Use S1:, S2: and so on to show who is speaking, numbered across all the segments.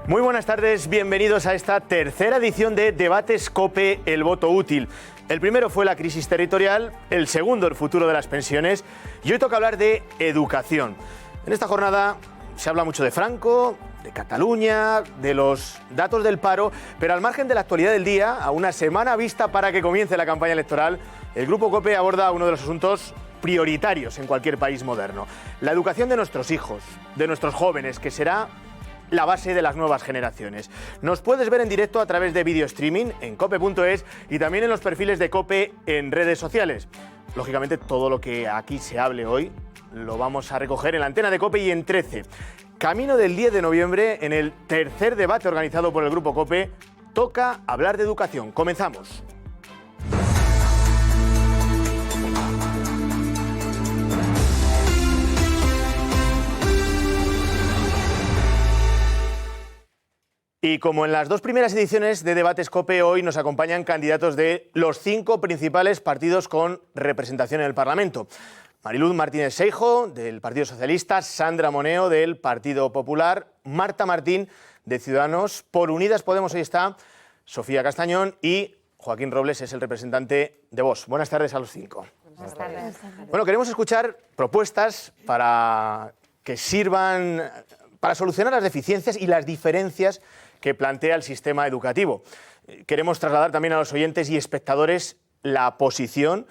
S1: Muy buenas tardes, bienvenidos a esta tercera edición de Debates COPE, el voto útil. El primero fue la crisis territorial, el segundo el futuro de las pensiones y hoy toca hablar de educación. En esta jornada se habla mucho de Franco, de Cataluña, de los datos del paro, pero al margen de la actualidad del día, a una semana vista para que comience la campaña electoral, el Grupo COPE aborda uno de los asuntos prioritarios en cualquier país moderno. La educación de nuestros hijos, de nuestros jóvenes, que será la base de las nuevas generaciones. Nos puedes ver en directo a través de video streaming en cope.es y también en los perfiles de COPE en redes sociales. Lógicamente, todo lo que aquí se hable hoy lo vamos a recoger en la antena de COPE y en 13. Camino del 10 de noviembre, en el tercer debate organizado por el Grupo COPE, toca hablar de educación. Comenzamos. Y como en las dos primeras ediciones de Debates COPE, hoy nos acompañan candidatos de los 5 principales partidos con representación en el Parlamento. Mariluz Martínez Seijo, del Partido Socialista, Sandra Moneo, del Partido Popular, Marta Martín, de Ciudadanos, por Unidas Podemos, hoy está Sofía Castañón y Joaquín Robles es el representante de Vox. Buenas tardes a los 5.
S2: Buenas tardes.
S1: Bueno, queremos escuchar propuestas para que sirvan para solucionar las deficiencias y las diferencias que plantea el sistema educativo. Queremos trasladar también a los oyentes y espectadores la posición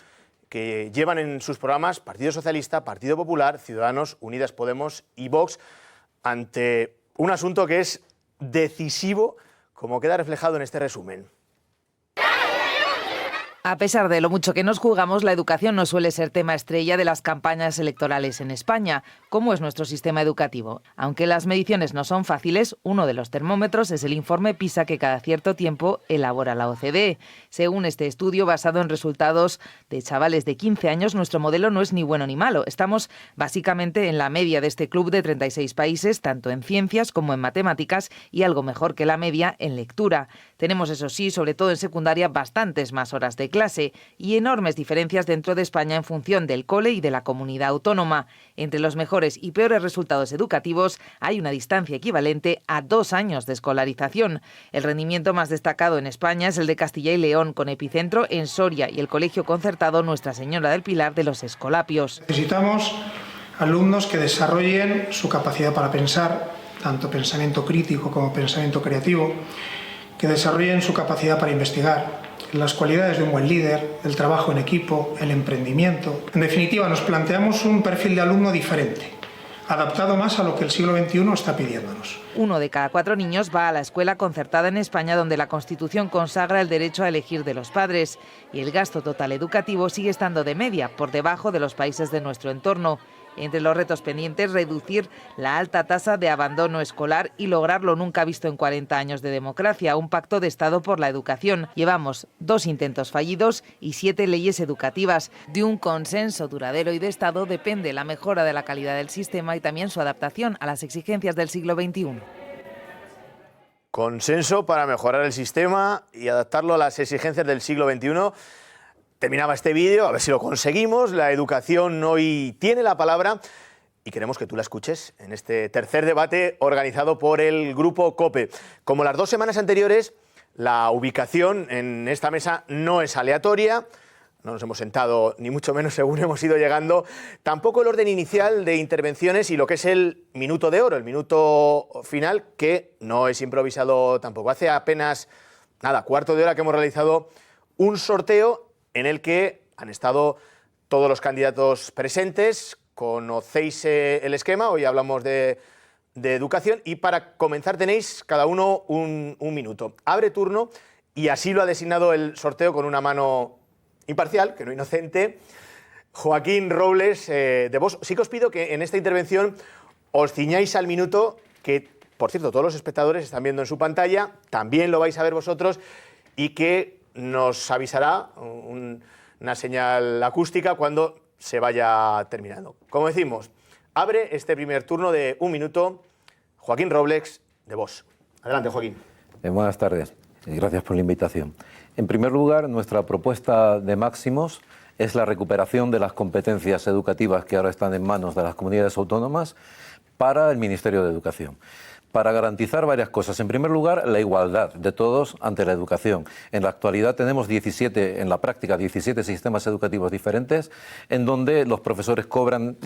S1: que llevan en sus programas Partido Socialista, Partido Popular, Ciudadanos, Unidas Podemos y Vox ante un asunto que es decisivo, como queda reflejado en este resumen.
S2: A pesar de lo mucho que nos jugamos, la educación no suele ser tema estrella de las campañas electorales en España. ¿Cómo es nuestro sistema educativo? Aunque las mediciones no son fáciles, uno de los termómetros es el informe PISA que cada cierto tiempo elabora la OCDE. Según este estudio, basado en resultados de chavales de 15 años, nuestro modelo no es ni bueno ni malo. Estamos básicamente en la media de este club de 36 países, tanto en ciencias como en matemáticas, y algo mejor que la media en lectura. Tenemos, eso sí, sobre todo en secundaria, bastantes más horas de clase y enormes diferencias dentro de España en función del cole y de la comunidad autónoma. Entre los mejores y peores resultados educativos hay una distancia equivalente a 2 años de escolarización. El rendimiento más destacado en España es el de Castilla y León, con epicentro en Soria y el colegio concertado Nuestra Señora del Pilar de los Escolapios.
S3: Necesitamos alumnos que desarrollen su capacidad para pensar, tanto pensamiento crítico como pensamiento creativo, que desarrollen su capacidad para investigar, las cualidades de un buen líder, el trabajo en equipo, el emprendimiento. En definitiva, nos planteamos un perfil de alumno diferente, adaptado más a lo que el siglo XXI está pidiéndonos.
S2: 1 de cada 4 niños va a la escuela concertada en España, donde la Constitución consagra el derecho a elegir de los padres, y el gasto total educativo sigue estando de media, por debajo de los países de nuestro entorno. Entre los retos pendientes, reducir la alta tasa de abandono escolar y lograr lo nunca visto en 40 años de democracia, un pacto de Estado por la educación. Llevamos 2 intentos fallidos y 7 leyes educativas. De un consenso duradero y de Estado depende la mejora de la calidad del sistema y también su adaptación a las exigencias del siglo XXI.
S1: Consenso para mejorar el sistema y adaptarlo a las exigencias del siglo XXI. Terminaba este vídeo, a ver si lo conseguimos. La educación hoy tiene la palabra y queremos que tú la escuches en este tercer debate organizado por el Grupo COPE. Como las 2 semanas anteriores, la ubicación en esta mesa no es aleatoria. No nos hemos sentado, ni mucho menos según hemos ido llegando. Tampoco el orden inicial de intervenciones y lo que es el minuto de oro, el minuto final, que no es improvisado tampoco. Hace apenas, cuarto de hora que hemos realizado un sorteo en el que han estado todos los candidatos presentes. Conocéis el esquema, hoy hablamos de educación y para comenzar tenéis cada uno un minuto. Abre turno y así lo ha designado el sorteo con una mano imparcial, que no inocente, Joaquín Robles de Vox. Sí que os pido que en esta intervención os ciñáis al minuto, que por cierto todos los espectadores están viendo en su pantalla, también lo vais a ver vosotros y que nos avisará una señal acústica cuando se vaya terminando. Como decimos, abre este primer turno de un minuto Joaquín Robles de Vox. Adelante, Joaquín.
S4: Buenas tardes y gracias por la invitación. En primer lugar, nuestra propuesta de máximos es la recuperación de las competencias educativas que ahora están en manos de las comunidades autónomas para el Ministerio de Educación. Para garantizar varias cosas. En primer lugar, la igualdad de todos ante la educación. En la actualidad tenemos en la práctica, 17 sistemas educativos diferentes, en donde los profesores cobran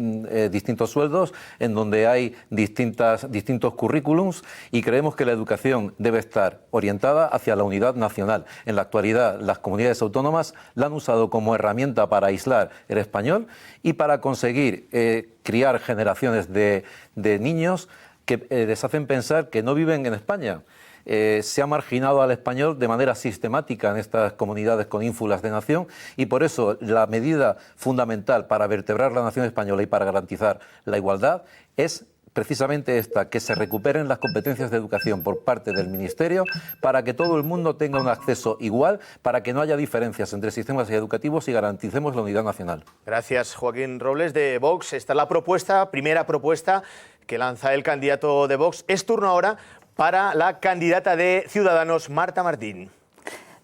S4: distintos sueldos, en donde hay distintos currículums, y creemos que la educación debe estar orientada hacia la unidad nacional. En la actualidad, las comunidades autónomas la han usado como herramienta para aislar el español y para conseguir criar generaciones de niños que les hacen pensar que no viven en España. Se ha marginado al español de manera sistemática en estas comunidades con ínfulas de nación, y por eso la medida fundamental para vertebrar la nación española y para garantizar la igualdad es precisamente esta, que se recuperen las competencias de educación por parte del Ministerio para que todo el mundo tenga un acceso igual, para que no haya diferencias entre sistemas educativos y garanticemos la unidad nacional.
S1: Gracias, Joaquín Robles, de Vox. Esta es la primera propuesta que lanza el candidato de Vox. Es turno ahora para la candidata de Ciudadanos, Marta Martín.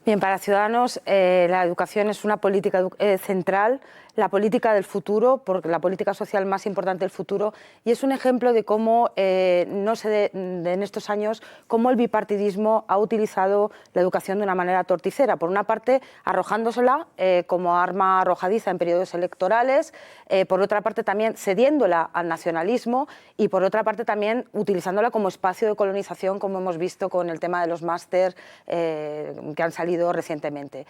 S5: Bien, para Ciudadanos la educación es una política central, la política del futuro, porque la política social más importante del futuro, y es un ejemplo de cómo en estos años cómo el bipartidismo ha utilizado la educación de una manera torticera. Por una parte, arrojándosela como arma arrojadiza en periodos electorales, por otra parte también cediéndola al nacionalismo, y por otra parte también utilizándola como espacio de colonización, como hemos visto con el tema de los máster que han salido recientemente.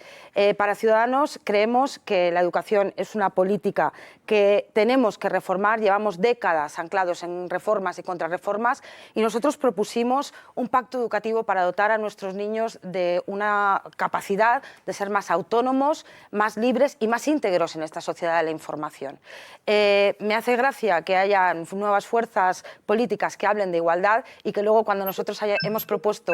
S5: Para Ciudadanos creemos que la educación es una política que tenemos que reformar. Llevamos décadas anclados en reformas y contrarreformas, y nosotros propusimos un pacto educativo para dotar a nuestros niños de una capacidad de ser más autónomos, más libres y más íntegros en esta sociedad de la información. Me hace gracia que haya nuevas fuerzas políticas que hablen de igualdad y que luego, cuando nosotros hemos propuesto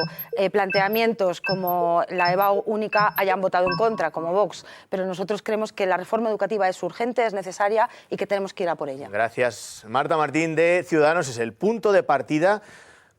S5: planteamientos como la EBAU única, hayan votado en contra, como Vox. Pero nosotros creemos que la reforma educativa es urgente, es necesaria y que tenemos que ir a por ella.
S1: Gracias, Marta Martín, de Ciudadanos. Es el punto de partida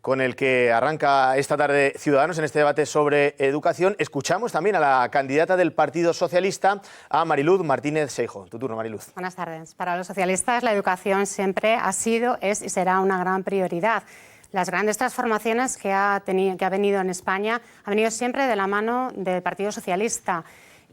S1: con el que arranca esta tarde Ciudadanos en este debate sobre educación. Escuchamos también a la candidata del Partido Socialista, a Mariluz Martínez Seijo. Tu turno, Mariluz.
S6: Buenas tardes. Para los socialistas, la educación siempre ha sido, es y será una gran prioridad. Las grandes transformaciones que ha venido en España han venido siempre de la mano del Partido Socialista,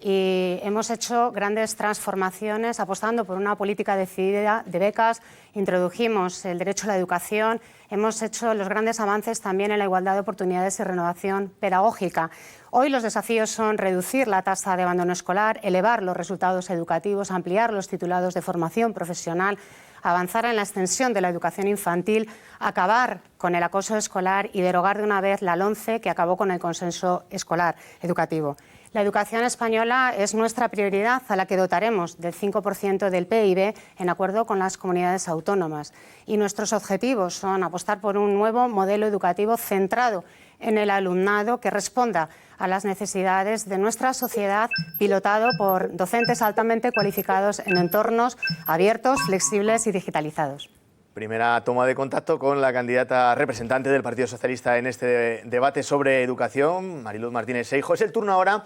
S6: y hemos hecho grandes transformaciones apostando por una política decidida de becas. Introdujimos el derecho a la educación, hemos hecho los grandes avances también en la igualdad de oportunidades y renovación pedagógica. Hoy los desafíos son reducir la tasa de abandono escolar, elevar los resultados educativos, ampliar los titulados de formación profesional, avanzar en la extensión de la educación infantil, acabar con el acoso escolar y derogar de una vez la LOMCE, que acabó con el consenso escolar educativo. La educación española es nuestra prioridad, a la que dotaremos del 5% del PIB en acuerdo con las comunidades autónomas. Y nuestros objetivos son apostar por un nuevo modelo educativo centrado en el alumnado, que responda a las necesidades de nuestra sociedad, pilotado por docentes altamente cualificados en entornos abiertos, flexibles y digitalizados.
S1: Primera toma de contacto con la candidata representante del Partido Socialista en este debate sobre educación, Mariluz Martínez Seijo. Es el turno ahora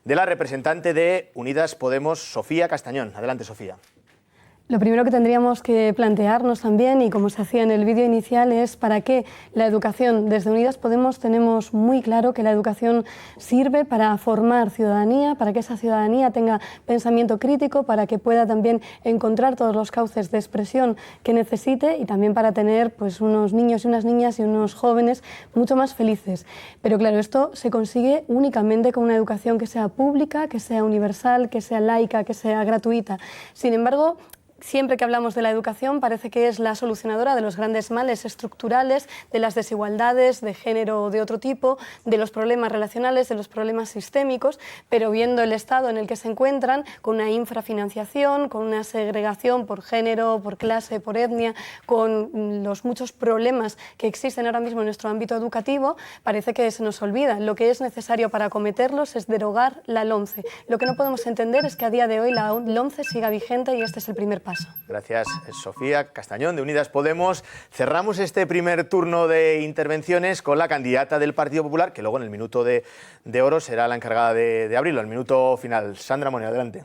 S1: de la representante de Unidas Podemos, Sofía Castañón. Adelante, Sofía.
S7: Lo primero que tendríamos que plantearnos también, y como se hacía en el vídeo inicial, es para qué la educación. Desde Unidas Podemos tenemos muy claro que la educación sirve para formar ciudadanía, para que esa ciudadanía tenga pensamiento crítico, para que pueda también encontrar todos los cauces de expresión que necesite, y también para tener pues unos niños y unas niñas y unos jóvenes mucho más felices. Pero claro, esto se consigue únicamente con una educación que sea pública, que sea universal, que sea laica, que sea gratuita. Sin embargo, siempre que hablamos de la educación parece que es la solucionadora de los grandes males estructurales, de las desigualdades de género o de otro tipo, de los problemas relacionales, de los problemas sistémicos, pero viendo el estado en el que se encuentran, con una infrafinanciación, con una segregación por género, por clase, por etnia, con los muchos problemas que existen ahora mismo en nuestro ámbito educativo, parece que se nos olvida. Lo que es necesario para acometerlos es derogar la LOMCE. Lo que no podemos entender es que a día de hoy la LOMCE siga vigente, y este es el primer paso.
S1: Gracias, Sofía Castañón, de Unidas Podemos. Cerramos este primer turno de intervenciones con la candidata del Partido Popular, que luego en el minuto de oro será la encargada de abrirlo, el minuto final. Sandra Moneo, adelante.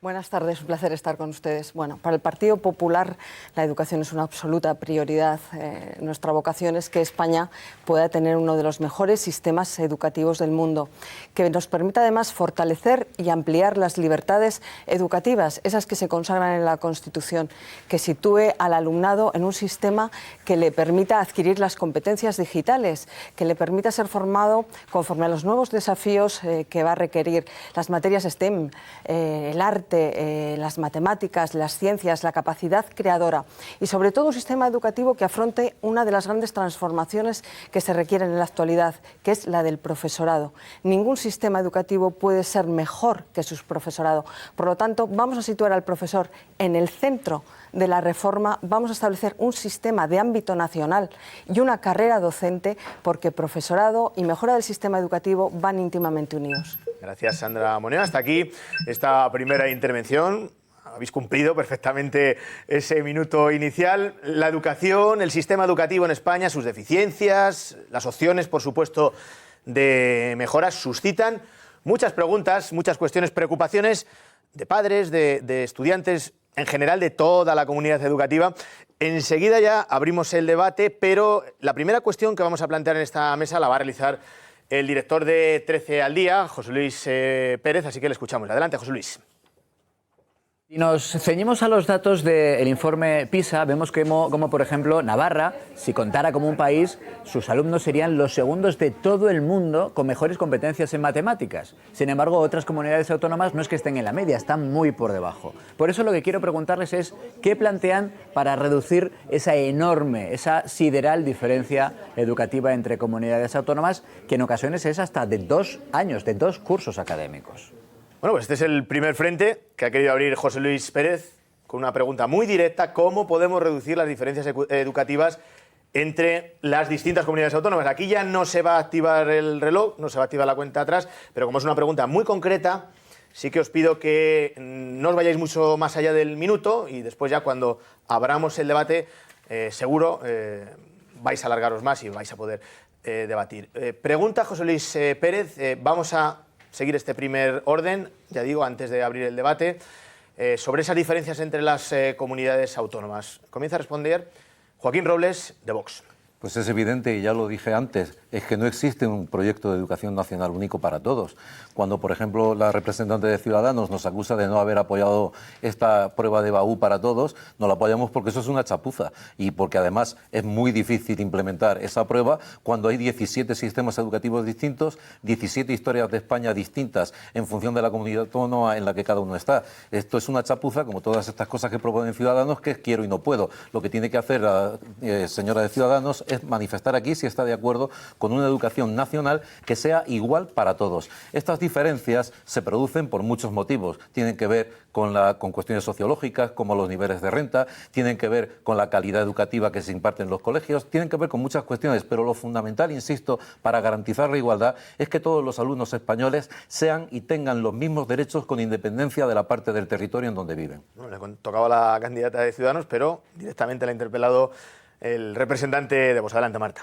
S8: Buenas tardes, un placer estar con ustedes. Bueno, para el Partido Popular la educación es una absoluta prioridad. Nuestra vocación es que España pueda tener uno de los mejores sistemas educativos del mundo, que nos permita además fortalecer y ampliar las libertades educativas, esas que se consagran en la Constitución, que sitúe al alumnado en un sistema que le permita adquirir las competencias digitales, que le permita ser formado conforme a los nuevos desafíos que va a requerir las materias STEM, el arte, las matemáticas, las ciencias, la capacidad creadora y sobre todo un sistema educativo que afronte una de las grandes transformaciones que se requieren en la actualidad, que es la del profesorado. Ningún sistema educativo puede ser mejor que su profesorado. Por lo tanto, vamos a situar al profesor en el centro de la reforma, vamos a establecer un sistema de ámbito nacional y una carrera docente, porque profesorado y mejora del sistema educativo van íntimamente unidos.
S1: Gracias, Sandra Moneo. Hasta aquí esta primera intervención. Habéis cumplido perfectamente ese minuto inicial. La educación, el sistema educativo en España, sus deficiencias, las opciones, por supuesto, de mejoras suscitan muchas preguntas, muchas cuestiones, preocupaciones de padres, de estudiantes, en general de toda la comunidad educativa. Enseguida ya abrimos el debate, pero la primera cuestión que vamos a plantear en esta mesa la va a realizar el director de 13 al día, José Luis Pérez, así que le escuchamos. Adelante, José Luis.
S9: Si nos ceñimos a los datos del informe PISA, vemos como, por ejemplo, Navarra, si contara como un país, sus alumnos serían los segundos de todo el mundo con mejores competencias en matemáticas. Sin embargo, otras comunidades autónomas no es que estén en la media, están muy por debajo. Por eso lo que quiero preguntarles es ¿qué plantean para reducir esa enorme, esa sideral diferencia educativa entre comunidades autónomas, que en ocasiones es hasta de 2 años, de 2 cursos académicos?
S1: Bueno, pues este es el primer frente que ha querido abrir José Luis Pérez con una pregunta muy directa: ¿cómo podemos reducir las diferencias educativas entre las distintas comunidades autónomas? Aquí ya no se va a activar el reloj, no se va a activar la cuenta atrás, pero como es una pregunta muy concreta, sí que os pido que no os vayáis mucho más allá del minuto y después ya cuando abramos el debate seguro vais a alargaros más y vais a poder debatir. Pregunta José Luis Pérez, vamos a seguir este primer orden, ya digo, antes de abrir el debate, sobre esas diferencias entre las comunidades autónomas. Comienza a responder Joaquín Robles, de Vox.
S4: Pues es evidente, y ya lo dije antes, es que no existe un proyecto de educación nacional único para todos. Cuando, por ejemplo, la representante de Ciudadanos nos acusa de no haber apoyado esta prueba de BAU para todos, no la apoyamos porque eso es una chapuza y porque además es muy difícil implementar esa prueba cuando hay 17 sistemas educativos distintos, 17 historias de España distintas en función de la comunidad autónoma en la que cada uno está. Esto es una chapuza, como todas estas cosas que proponen Ciudadanos, que es quiero y no puedo. Lo que tiene que hacer la señora de Ciudadanos es manifestar aquí si está de acuerdo con una educación nacional que sea igual para todos. Estas diferencias se producen por muchos motivos. Tienen que ver con cuestiones sociológicas, como los niveles de renta, tienen que ver con la calidad educativa que se imparte en los colegios, tienen que ver con muchas cuestiones, pero lo fundamental, insisto, para garantizar la igualdad es que todos los alumnos españoles sean y tengan los mismos derechos con independencia de la parte del territorio en donde viven.
S1: Bueno, le tocaba a la candidata de Ciudadanos, pero directamente la ha interpelado el representante de Vox. Adelante, Marta.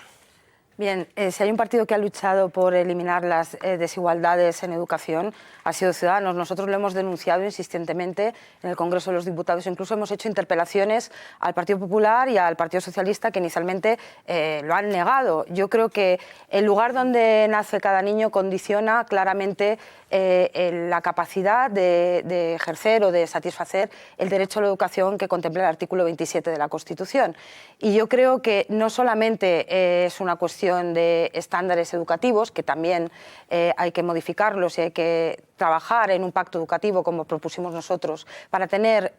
S5: Bien, si hay un partido que ha luchado por eliminar las desigualdades en educación, ha sido Ciudadanos. Nosotros lo hemos denunciado insistentemente en el Congreso de los Diputados. Incluso hemos hecho interpelaciones al Partido Popular y al Partido Socialista, que inicialmente lo han negado. Yo creo que el lugar donde nace cada niño condiciona claramente la capacidad de ejercer o de satisfacer el derecho a la educación que contempla el artículo 27 de la Constitución. Y yo creo que no solamente es una cuestión de estándares educativos, que también hay que modificarlos y hay que trabajar en un pacto educativo, como propusimos nosotros, para tener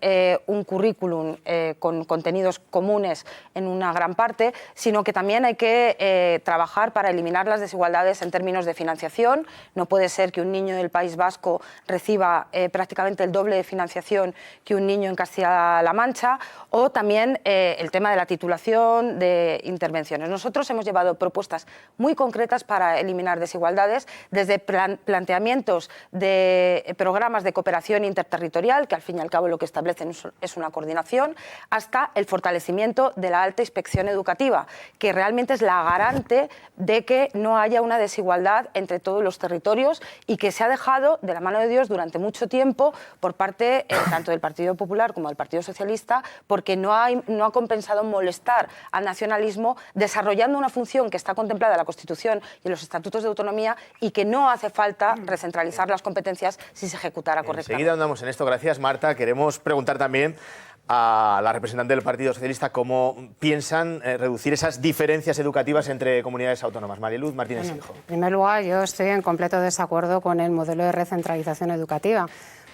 S5: un currículum con contenidos comunes en una gran parte, sino que también hay que trabajar para eliminar las desigualdades en términos de financiación. No puede ser que un niño del País Vasco reciba prácticamente el doble de financiación que un niño en Castilla-La Mancha, o también el tema de la titulación de intervenciones. Nosotros hemos llevado propuestas muy concretas para eliminar desigualdades, desde planteamientos de de programas de cooperación interterritorial, que al fin y al cabo lo que establecen es una coordinación, hasta el fortalecimiento de la alta inspección educativa, que realmente es la garante de que no haya una desigualdad entre todos los territorios y que se ha dejado de la mano de Dios durante mucho tiempo por parte tanto del Partido Popular como del Partido Socialista, porque no ha compensado molestar al nacionalismo desarrollando una función que está contemplada en la Constitución y en los estatutos de autonomía y que no hace falta recentralizar las competencias si se ejecutara correctamente.
S1: Enseguida andamos en esto. Gracias, Marta. Queremos preguntar también a la representante del Partido Socialista cómo piensan reducir esas diferencias educativas entre comunidades autónomas. Mariluz Martínez Hijo.
S6: En primer lugar, yo estoy en completo desacuerdo con el modelo de recentralización educativa,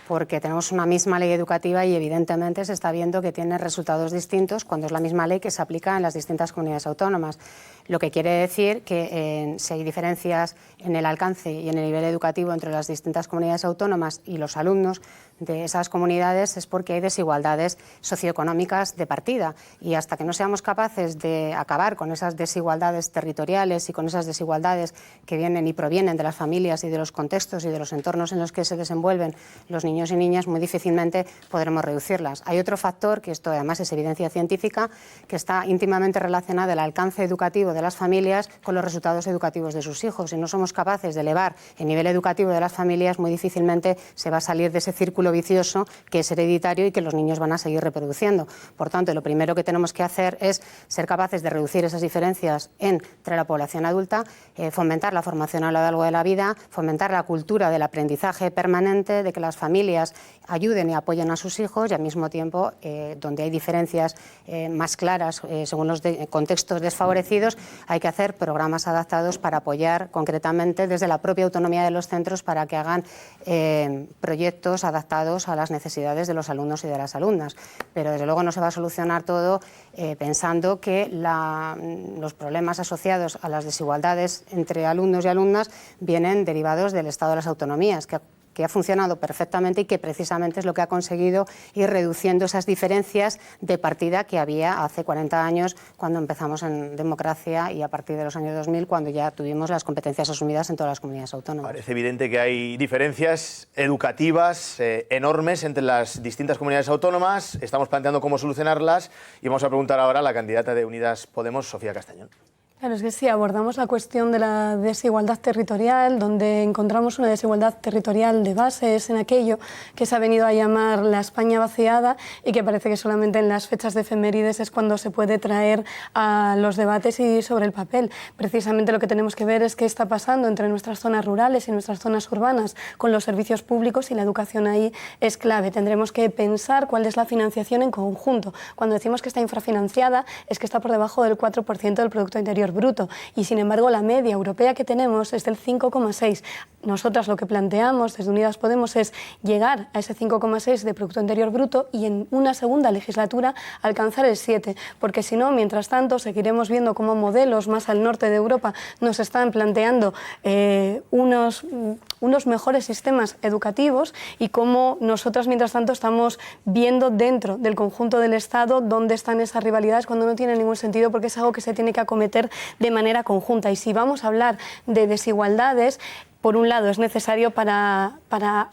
S6: porque tenemos una misma ley educativa y evidentemente se está viendo que tiene resultados distintos cuando es la misma ley que se aplica en las distintas comunidades autónomas. Lo que quiere decir que si hay diferencias en el alcance y en el nivel educativo entre las distintas comunidades autónomas y los alumnos de esas comunidades es porque hay desigualdades socioeconómicas de partida, y hasta que no seamos capaces de acabar con esas desigualdades territoriales y con esas desigualdades que vienen y provienen de las familias y de los contextos y de los entornos en los que se desenvuelven los niños y niñas, muy difícilmente podremos reducirlas. Hay otro factor, que esto además es evidencia científica, que está íntimamente relacionado el alcance educativo de las familias con los resultados educativos de sus hijos. Si no somos capaces de elevar el nivel educativo de las familias, muy difícilmente se va a salir de ese círculo vicioso que es hereditario y que los niños van a seguir reproduciendo. Por tanto, lo primero que tenemos que hacer es ser capaces de reducir esas diferencias entre la población adulta, fomentar la formación a lo largo de la vida, fomentar la cultura del aprendizaje permanente, de que las familias ayuden y apoyen a sus hijos, y al mismo tiempo, donde hay diferencias más claras según los contextos desfavorecidos, hay que hacer programas adaptados para apoyar concretamente desde la propia autonomía de los centros para que hagan proyectos adaptados a las necesidades de los alumnos y de las alumnas. Pero desde luego no se va a solucionar todo pensando que los problemas asociados a las desigualdades entre alumnos y alumnas vienen derivados del estado de las autonomías, que ha funcionado perfectamente y que precisamente es lo que ha conseguido ir reduciendo esas diferencias de partida que había hace 40 años cuando empezamos en democracia, y a partir de los años 2000 cuando ya tuvimos las competencias asumidas en todas las comunidades autónomas.
S1: Parece evidente que hay diferencias educativas enormes entre las distintas comunidades autónomas. Estamos planteando cómo solucionarlas y vamos a preguntar ahora a la candidata de Unidas Podemos, Sofía Castañón.
S7: Claro, es que sí, abordamos la cuestión de la desigualdad territorial, donde encontramos una desigualdad territorial de base, es en aquello que se ha venido a llamar la España vaciada y que parece que solamente en las fechas de efemérides es cuando se puede traer a los debates y sobre el papel. Precisamente lo que tenemos que ver es qué está pasando entre nuestras zonas rurales y nuestras zonas urbanas con los servicios públicos, y la educación ahí es clave. Tendremos que pensar cuál es la financiación en conjunto. Cuando decimos que está infrafinanciada es que está por debajo del 4% del Producto Interior Bruto, y sin embargo la media europea que tenemos es del 5,6. Nosotras lo que planteamos desde Unidas Podemos es llegar a ese 5,6 de Producto Interior Bruto y en una segunda legislatura alcanzar el 7, porque si no, mientras tanto, seguiremos viendo cómo modelos más al norte de Europa nos están planteando unos mejores sistemas educativos, y cómo nosotras mientras tanto estamos viendo dentro del conjunto del Estado dónde están esas rivalidades, cuando no tiene ningún sentido, porque es algo que se tiene que acometer de manera conjunta. Y si vamos a hablar de desigualdades, por un lado, es necesario para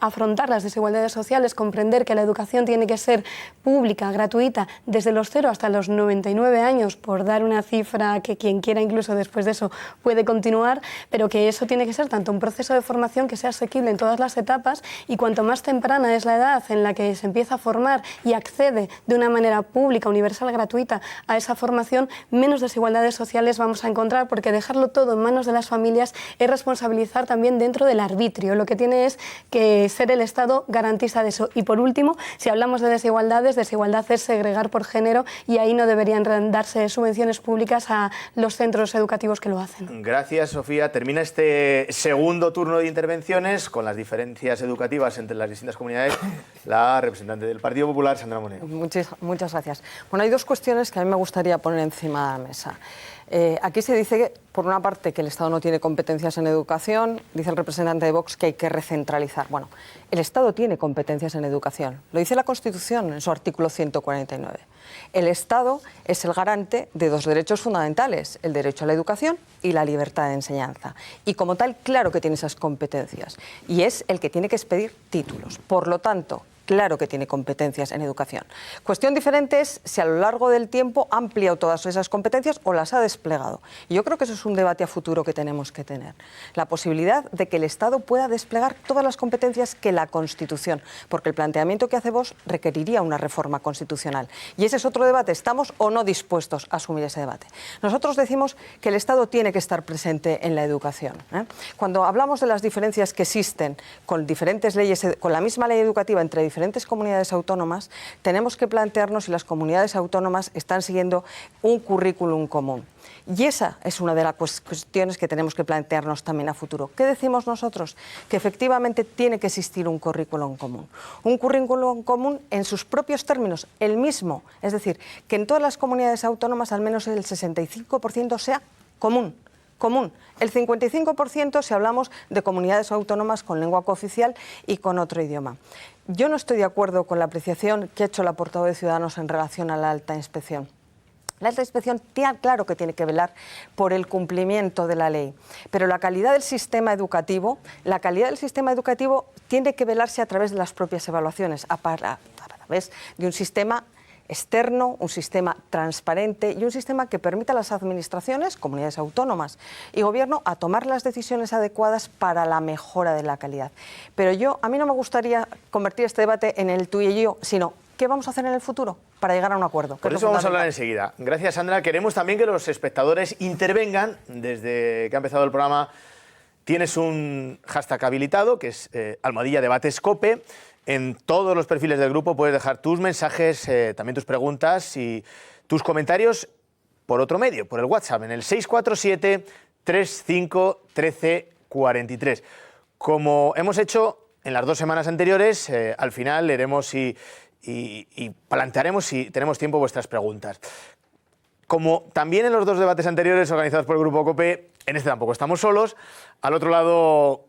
S7: afrontar las desigualdades sociales, comprender que la educación tiene que ser pública, gratuita, desde los 0 hasta los 99 años, por dar una cifra que quien quiera incluso después de eso puede continuar, pero que eso tiene que ser tanto un proceso de formación que sea asequible en todas las etapas, y cuanto más temprana es la edad en la que se empieza a formar y accede de una manera pública, universal, gratuita a esa formación, menos desigualdades sociales vamos a encontrar, porque dejarlo todo en manos de las familias es responsabilizar también dentro del arbitrio. Lo que tiene es que ser el Estado garantista de eso. Y por último, si hablamos de desigualdades, desigualdad es segregar por género, y ahí no deberían darse subvenciones públicas a los centros educativos que lo hacen.
S1: Gracias, Sofía. Termina este segundo turno de intervenciones con las diferencias educativas entre las distintas comunidades la representante del Partido Popular, Sandra Moneo.
S8: Muchas gracias. Bueno, hay dos cuestiones que a mí me gustaría poner encima de la mesa. Aquí se dice, por una parte, que el Estado no tiene competencias en educación, dice el representante de Vox que hay que recentralizar. Bueno, el Estado tiene competencias en educación, lo dice la Constitución en su artículo 149. El Estado es el garante de dos derechos fundamentales, el derecho a la educación y la libertad de enseñanza. Y como tal, claro que tiene esas competencias y es el que tiene que expedir títulos. Por lo tanto, claro que tiene competencias en educación. Cuestión diferente es si a lo largo del tiempo ha ampliado todas esas competencias o las ha desplegado. Y yo creo que eso es un debate a futuro que tenemos que tener. La posibilidad de que el Estado pueda desplegar todas las competencias que la Constitución, porque el planteamiento que hace Vox requeriría una reforma constitucional. Y ese es otro debate. ¿Estamos o no dispuestos a asumir ese debate? Nosotros decimos que el Estado tiene que estar presente en la educación. Cuando hablamos de las diferencias que existen con diferentes leyes, con la misma ley educativa entre diferentes comunidades autónomas, tenemos que plantearnos si las comunidades autónomas están siguiendo un currículum común. Y esa es una de las cuestiones que tenemos que plantearnos también a futuro. ¿Qué decimos nosotros? Que efectivamente tiene que existir un currículum común. Un currículum común en sus propios términos, el mismo. Es decir, que en todas las comunidades autónomas al menos el 65% sea común. El 55% si hablamos de comunidades autónomas con lengua cooficial y con otro idioma. Yo no estoy de acuerdo con la apreciación que ha hecho la portavoz de Ciudadanos en relación a la alta inspección. La alta inspección, claro que tiene que velar por el cumplimiento de la ley, pero la calidad del sistema educativo tiene que velarse a través de las propias evaluaciones, a través de un sistema externo, un sistema transparente y un sistema que permita a las administraciones, comunidades autónomas y gobierno a tomar las decisiones adecuadas para la mejora de la calidad. Pero a mí no me gustaría convertir este debate en el tú y yo, sino ¿qué vamos a hacer en el futuro para llegar a un acuerdo?
S1: Por eso vamos a hablar enseguida. Gracias, Sandra. Queremos también que los espectadores intervengan. Desde que ha empezado el programa tienes un hashtag habilitado, que es #DebatesCope. En todos los perfiles del grupo puedes dejar tus mensajes, también tus preguntas y tus comentarios por otro medio, por el WhatsApp, en el 647-351343. Como hemos hecho en las 2 semanas anteriores, al final leeremos y plantearemos, si tenemos tiempo, vuestras preguntas. Como también en los 2 debates anteriores organizados por el Grupo COPE, en este tampoco estamos solos. Al otro lado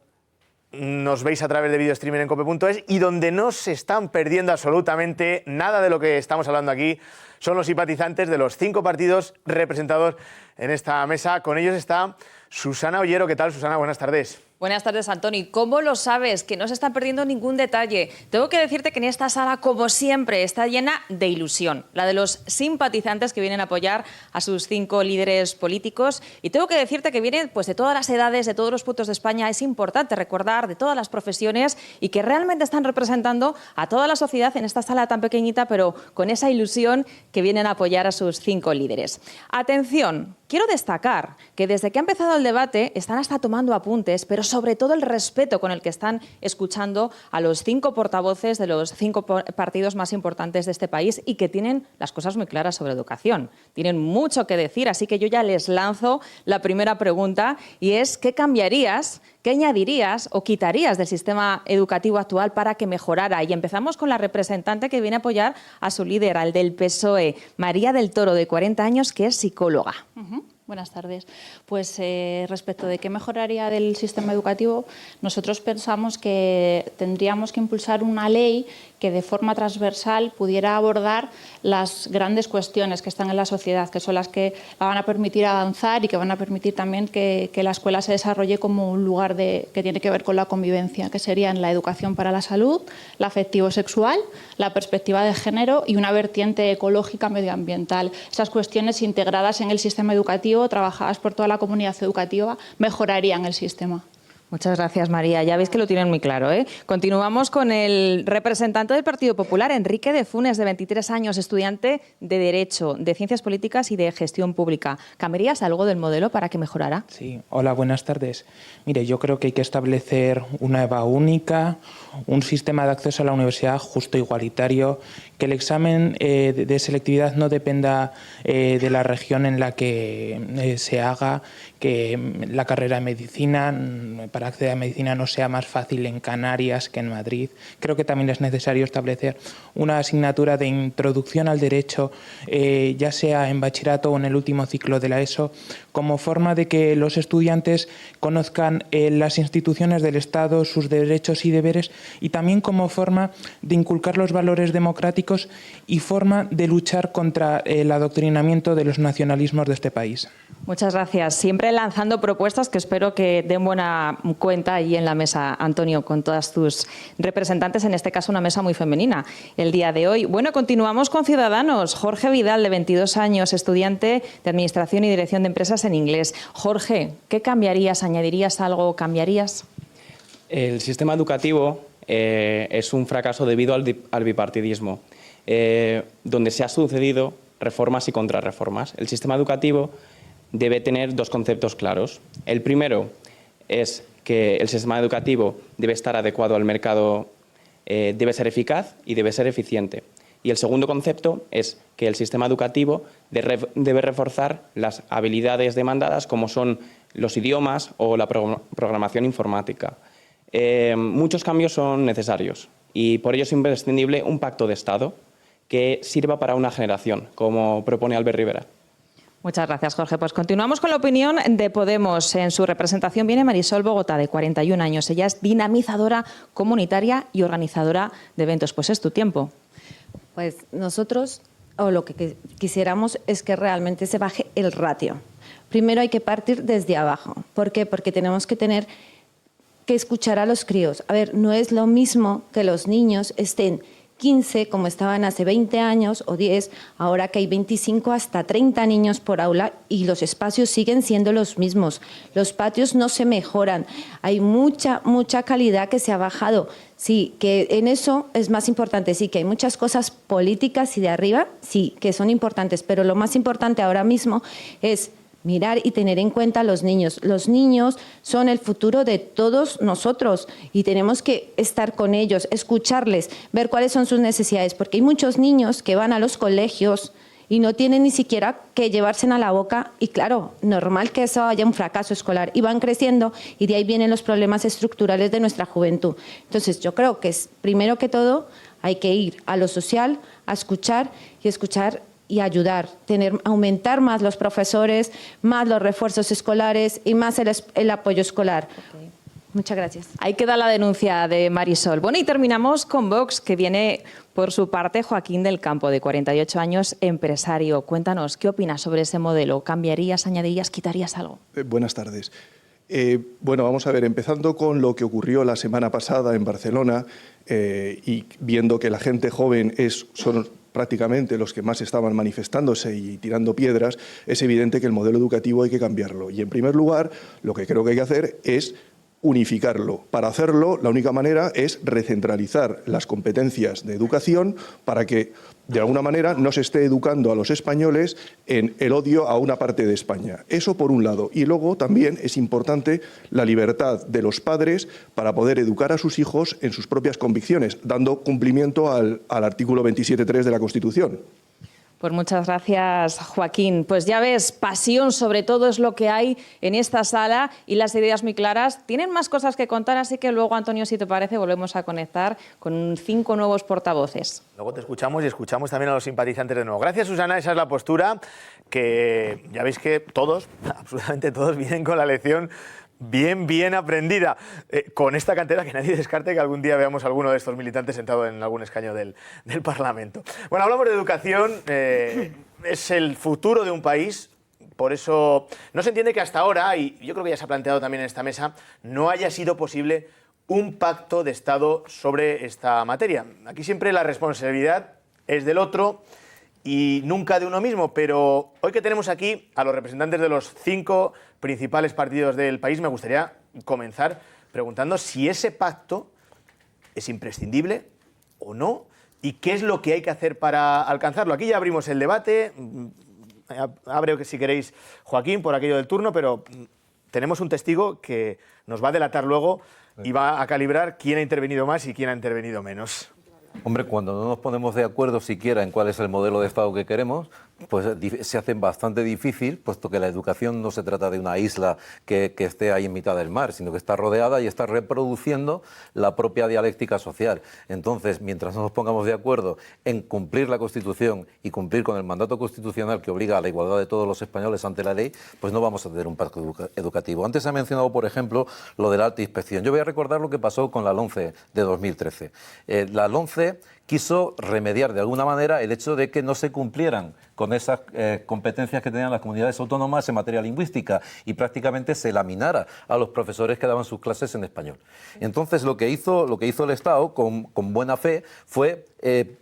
S1: nos veis a través de video streaming en cope.es y donde no se están perdiendo absolutamente nada de lo que estamos hablando aquí son los simpatizantes de los 5 partidos representados en esta mesa. Con ellos está Susana Ollero. ¿Qué tal, Susana? Buenas tardes.
S10: Buenas tardes, Antoni. ¿Cómo lo sabes? Que no se está perdiendo ningún detalle. Tengo que decirte que en esta sala, como siempre, está llena de ilusión. La de los simpatizantes que vienen a apoyar a sus 5 líderes políticos. Y tengo que decirte que vienen de todas las edades, de todos los puntos de España. Es importante recordar de todas las profesiones y que realmente están representando a toda la sociedad en esta sala tan pequeñita, pero con esa ilusión que vienen a apoyar a sus 5 líderes. Atención. Quiero destacar que desde que ha empezado el debate están hasta tomando apuntes, pero sobre todo el respeto con el que están escuchando a los 5 portavoces de los 5 partidos más importantes de este país y que tienen las cosas muy claras sobre educación. Tienen mucho que decir, así que yo ya les lanzo la primera pregunta y es ¿qué cambiarías, qué añadirías o quitarías del sistema educativo actual para que mejorara? Y empezamos con la representante que viene a apoyar a su líder, al del PSOE, María del Toro, de 40 años, que es psicóloga.
S11: Buenas tardes. Pues respecto de qué mejoraría del sistema educativo, nosotros pensamos que tendríamos que impulsar una ley que de forma transversal pudiera abordar las grandes cuestiones que están en la sociedad, que son las que la van a permitir avanzar y que van a permitir también que la escuela se desarrolle como un lugar que tiene que ver con la convivencia, que serían la educación para la salud, la afectivo-sexual, la perspectiva de género y una vertiente ecológica medioambiental. Esas cuestiones integradas en el sistema educativo, trabajadas por toda la comunidad educativa, mejorarían el sistema.
S10: Muchas gracias, María. Ya veis que lo tienen muy claro, ¿eh? Continuamos con el representante del Partido Popular, Enrique de Funes, de 23 años, estudiante de Derecho, de Ciencias Políticas y de Gestión Pública. ¿Cambiarías algo del modelo para que mejorara?
S12: Sí. Hola, buenas tardes. Mire, yo creo que hay que establecer una EBA única, un sistema de acceso a la universidad justo e igualitario, que el examen de selectividad no dependa de la región en la que se haga, que la carrera de medicina, para acceder a medicina, no sea más fácil en Canarias que en Madrid. Creo que también es necesario establecer una asignatura de introducción al derecho, ya sea en bachillerato o en el último ciclo de la ESO, como forma de que los estudiantes conozcan las instituciones del Estado, sus derechos y deberes, y también como forma de inculcar los valores democráticos y forma de luchar contra el adoctrinamiento de los nacionalismos de este país.
S10: Muchas gracias. Siempre lanzando propuestas que espero que den buena cuenta allí en la mesa, Antonio, con todas tus representantes, en este caso una mesa muy femenina el día de hoy. Bueno, continuamos con Ciudadanos. Jorge Vidal, de 22 años, estudiante de Administración y Dirección de Empresas en inglés. Jorge, ¿qué cambiarías? ¿Añadirías algo? ¿Cambiarías?
S13: El sistema educativo es un fracaso debido al bipartidismo, donde se han sucedido reformas y contrarreformas. El sistema educativo debe tener dos conceptos claros. El primero es que el sistema educativo debe estar adecuado al mercado, debe ser eficaz y debe ser eficiente. Y el segundo concepto es que el sistema educativo debe reforzar las habilidades demandadas, como son los idiomas o la programación informática. Muchos cambios son necesarios y por ello es imprescindible un pacto de Estado que sirva para una generación, como propone Albert Rivera.
S10: Muchas gracias, Jorge. Pues continuamos con la opinión de Podemos. En su representación viene Marisol Bogotá, de 41 años. Ella es dinamizadora comunitaria y organizadora de eventos. Pues es tu tiempo.
S14: Pues nosotros, o lo que quisiéramos es que realmente se baje el ratio. Primero hay que partir desde abajo. ¿Por qué? Porque tenemos que tener que escuchar a los críos. A ver, no es lo mismo que los niños estén 15, como estaban hace 20 años, o 10, ahora que hay 25 hasta 30 niños por aula y los espacios siguen siendo los mismos. Los patios no se mejoran. Hay mucha calidad que se ha bajado. Sí, que en eso es más importante. Sí, que hay muchas cosas políticas y de arriba, sí, que son importantes, pero lo más importante ahora mismo es mirar y tener en cuenta a los niños. Los niños son el futuro de todos nosotros y tenemos que estar con ellos, escucharles, ver cuáles son sus necesidades, porque hay muchos niños que van a los colegios y no tienen ni siquiera que llevarse a la boca y claro, normal que eso haya un fracaso escolar y van creciendo y de ahí vienen los problemas estructurales de nuestra juventud. Entonces yo creo que primero que todo hay que ir a lo social, a escuchar y ayudar, aumentar más los profesores, más los refuerzos escolares y más el apoyo escolar. Okay. Muchas gracias.
S10: Ahí queda la denuncia de Marisol. Bueno, y terminamos con Vox, que viene por su parte Joaquín del Campo, de 48 años, empresario. Cuéntanos, ¿qué opinas sobre ese modelo? ¿Cambiarías, añadirías, quitarías algo?
S15: Buenas tardes. Bueno, vamos a ver, empezando con lo que ocurrió la semana pasada en Barcelona y viendo que la gente joven son prácticamente los que más estaban manifestándose y tirando piedras, es evidente que el modelo educativo hay que cambiarlo. Y en primer lugar, lo que creo que hay que hacer es unificarlo. Para hacerlo, la única manera es recentralizar las competencias de educación para que, de alguna manera, no se esté educando a los españoles en el odio a una parte de España. Eso por un lado. Y luego también es importante la libertad de los padres para poder educar a sus hijos en sus propias convicciones, dando cumplimiento al artículo 27.3 de la Constitución.
S10: Pues muchas gracias, Joaquín. Pues ya ves, pasión sobre todo es lo que hay en esta sala y las ideas muy claras. Tienen más cosas que contar, así que luego, Antonio, si te parece, volvemos a conectar con 5 nuevos portavoces.
S1: Luego te escuchamos y escuchamos también a los simpatizantes de nuevo. Gracias, Susana, esa es la postura que ya veis que todos, absolutamente todos, vienen con la lección bien aprendida, con esta cantera que nadie descarte que algún día veamos a alguno de estos militantes sentado en algún escaño del Parlamento. Bueno, hablamos de educación, es el futuro de un país, por eso no se entiende que hasta ahora, y yo creo que ya se ha planteado también en esta mesa, no haya sido posible un pacto de Estado sobre esta materia. Aquí siempre la responsabilidad es del otro y nunca de uno mismo, pero hoy que tenemos aquí a los representantes de los 5 principales partidos del país, me gustaría comenzar preguntando si ese pacto es imprescindible o no y qué es lo que hay que hacer para alcanzarlo. Aquí ya abrimos el debate, abre si queréis Joaquín por aquello del turno, pero tenemos un testigo que nos va a delatar luego y va a calibrar quién ha intervenido más y quién ha intervenido menos.
S4: Hombre, cuando no nos ponemos de acuerdo siquiera en cuál es el modelo de Estado que queremos, pues se hacen bastante difícil, puesto que la educación no se trata de una isla que esté ahí en mitad del mar, sino que está rodeada y está reproduciendo la propia dialéctica social. Entonces, mientras no nos pongamos de acuerdo en cumplir la Constitución y cumplir con el mandato constitucional que obliga a la igualdad de todos los españoles ante la ley, pues no vamos a tener un pacto educativo. Antes se ha mencionado, por ejemplo, lo de la alta inspección. Yo voy a recordar lo que pasó con la LOMCE de 2013. La LOMCE quiso remediar de alguna manera el hecho de que no se cumplieran con esas competencias que tenían las comunidades autónomas en materia lingüística y prácticamente se laminara a los profesores que daban sus clases en español. Entonces lo que hizo el Estado con buena fe fue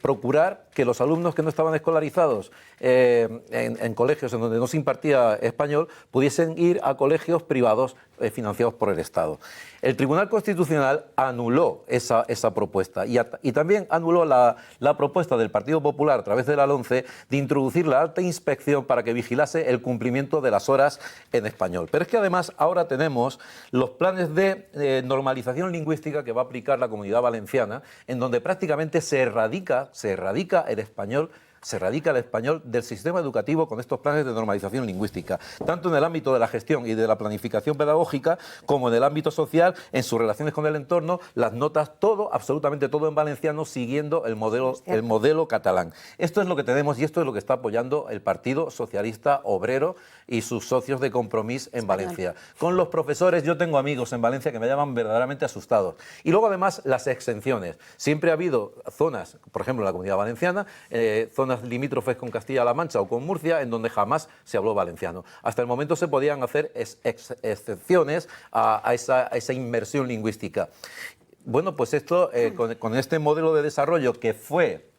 S4: procurar que los alumnos que no estaban escolarizados en colegios en donde no se impartía español pudiesen ir a colegios privados financiados por el Estado. El Tribunal Constitucional anuló esa propuesta y también anuló la propuesta del Partido Popular a través de la LOMCE de introducir la alta inspección para que vigilase el cumplimiento de las horas en español. Pero es que además ahora tenemos los planes de normalización lingüística que va a aplicar la Comunidad Valenciana, en donde prácticamente se erradica el español del sistema educativo con estos planes de normalización lingüística, tanto en el ámbito de la gestión y de la planificación pedagógica como en el ámbito social, en sus relaciones con el entorno, las notas, todo, absolutamente todo en valenciano, siguiendo el modelo catalán. Esto es lo que tenemos y esto es lo que está apoyando el Partido Socialista Obrero y sus socios de Compromís en Valencia. Con los profesores, yo tengo amigos en Valencia que me llaman verdaderamente asustados. Y luego además las exenciones. Siempre ha habido zonas, por ejemplo en la Comunidad Valenciana, zonas limítrofes con Castilla-La Mancha o con Murcia, en donde jamás se habló valenciano. Hasta el momento se podían hacer excepciones a esa inmersión lingüística. Bueno, pues esto, con este modelo de desarrollo que fue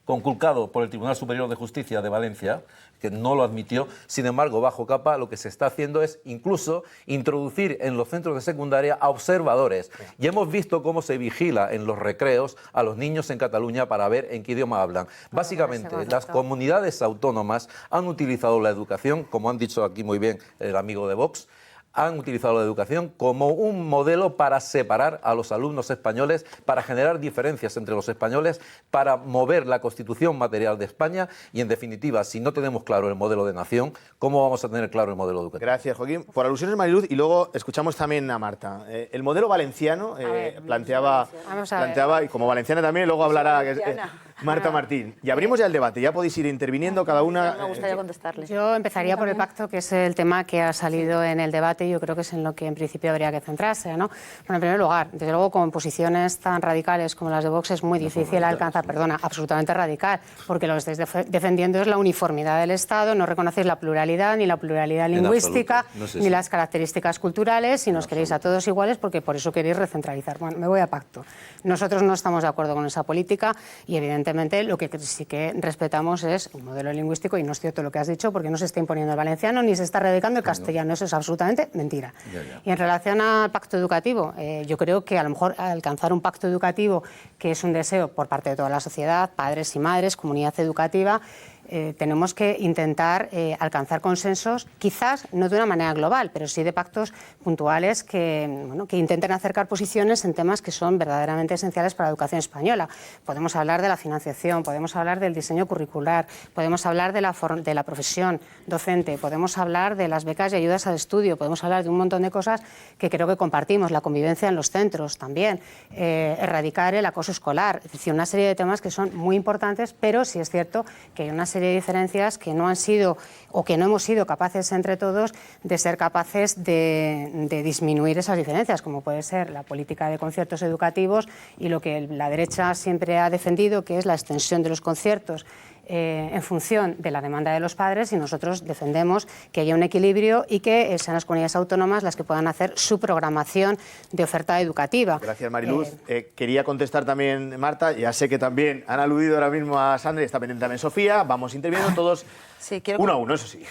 S4: conculcado por el Tribunal Superior de Justicia de Valencia, que no lo admitió, sin embargo, bajo capa lo que se está haciendo es incluso introducir en los centros de secundaria a observadores. Y hemos visto cómo se vigila en los recreos a los niños en Cataluña para ver en qué idioma hablan. Básicamente, las comunidades autónomas han utilizado la educación, como han dicho aquí muy bien el amigo de Vox, han utilizado la educación como un modelo para separar a los alumnos españoles, para generar diferencias entre los españoles, para mover la Constitución material de España y, en definitiva, si no tenemos claro el modelo de nación, ¿cómo vamos a tener claro el modelo educativo?
S1: Gracias, Joaquín. Por alusiones, Mariluz, y luego escuchamos también a Marta. El modelo valenciano planteaba, y como valenciana también, luego hablará Marta Martín. Y abrimos ya el debate, ya podéis ir interviniendo cada una.
S5: Me gustaría contestarle.
S6: Yo empezaría por el pacto, que es el tema que ha salido en el debate y yo creo que es en lo que en principio habría que centrarse, ¿no? Bueno, en primer lugar, desde luego con posiciones tan radicales como las de Vox es muy difícil alcanzar, absolutamente radical, porque lo que estáis defendiendo es la uniformidad del Estado, no reconocéis la pluralidad, ni la pluralidad lingüística, ni las características culturales, y nos queréis a todos iguales porque por eso queréis recentralizar. Bueno, me voy a pacto. Nosotros no estamos de acuerdo con esa política y evidentemente lo que sí que respetamos es un modelo lingüístico, y no es cierto lo que has dicho porque no se está imponiendo el valenciano ni se está erradicando el castellano, eso es absolutamente mentira. Y en relación al pacto educativo, yo creo que a lo mejor alcanzar un pacto educativo, que es un deseo por parte de toda la sociedad, padres y madres, comunidad educativa, tenemos que intentar alcanzar consensos, quizás no de una manera global, pero sí de pactos puntuales que intenten acercar posiciones en temas que son verdaderamente esenciales para la educación española. Podemos hablar de la financiación, podemos hablar del diseño curricular, podemos hablar de la profesión docente, podemos hablar de las becas y ayudas al estudio, podemos hablar de un montón de cosas que creo que compartimos, la convivencia en los centros también, erradicar el acoso escolar, es decir, una serie de temas que son muy importantes, pero sí es cierto que hay una serie de diferencias que no han sido o que no hemos sido capaces entre todos de ser capaces de disminuir esas diferencias, como puede ser la política de conciertos educativos y lo que la derecha siempre ha defendido, que es la extensión de los conciertos en función de la demanda de los padres, y nosotros defendemos que haya un equilibrio y que sean las comunidades autónomas las que puedan hacer su programación de oferta educativa.
S1: Gracias, Mariluz. Quería contestar también Marta, ya sé que también han aludido ahora mismo a Sandra y está pendiente también Sofía, vamos interviniendo todos uno a uno, eso sí.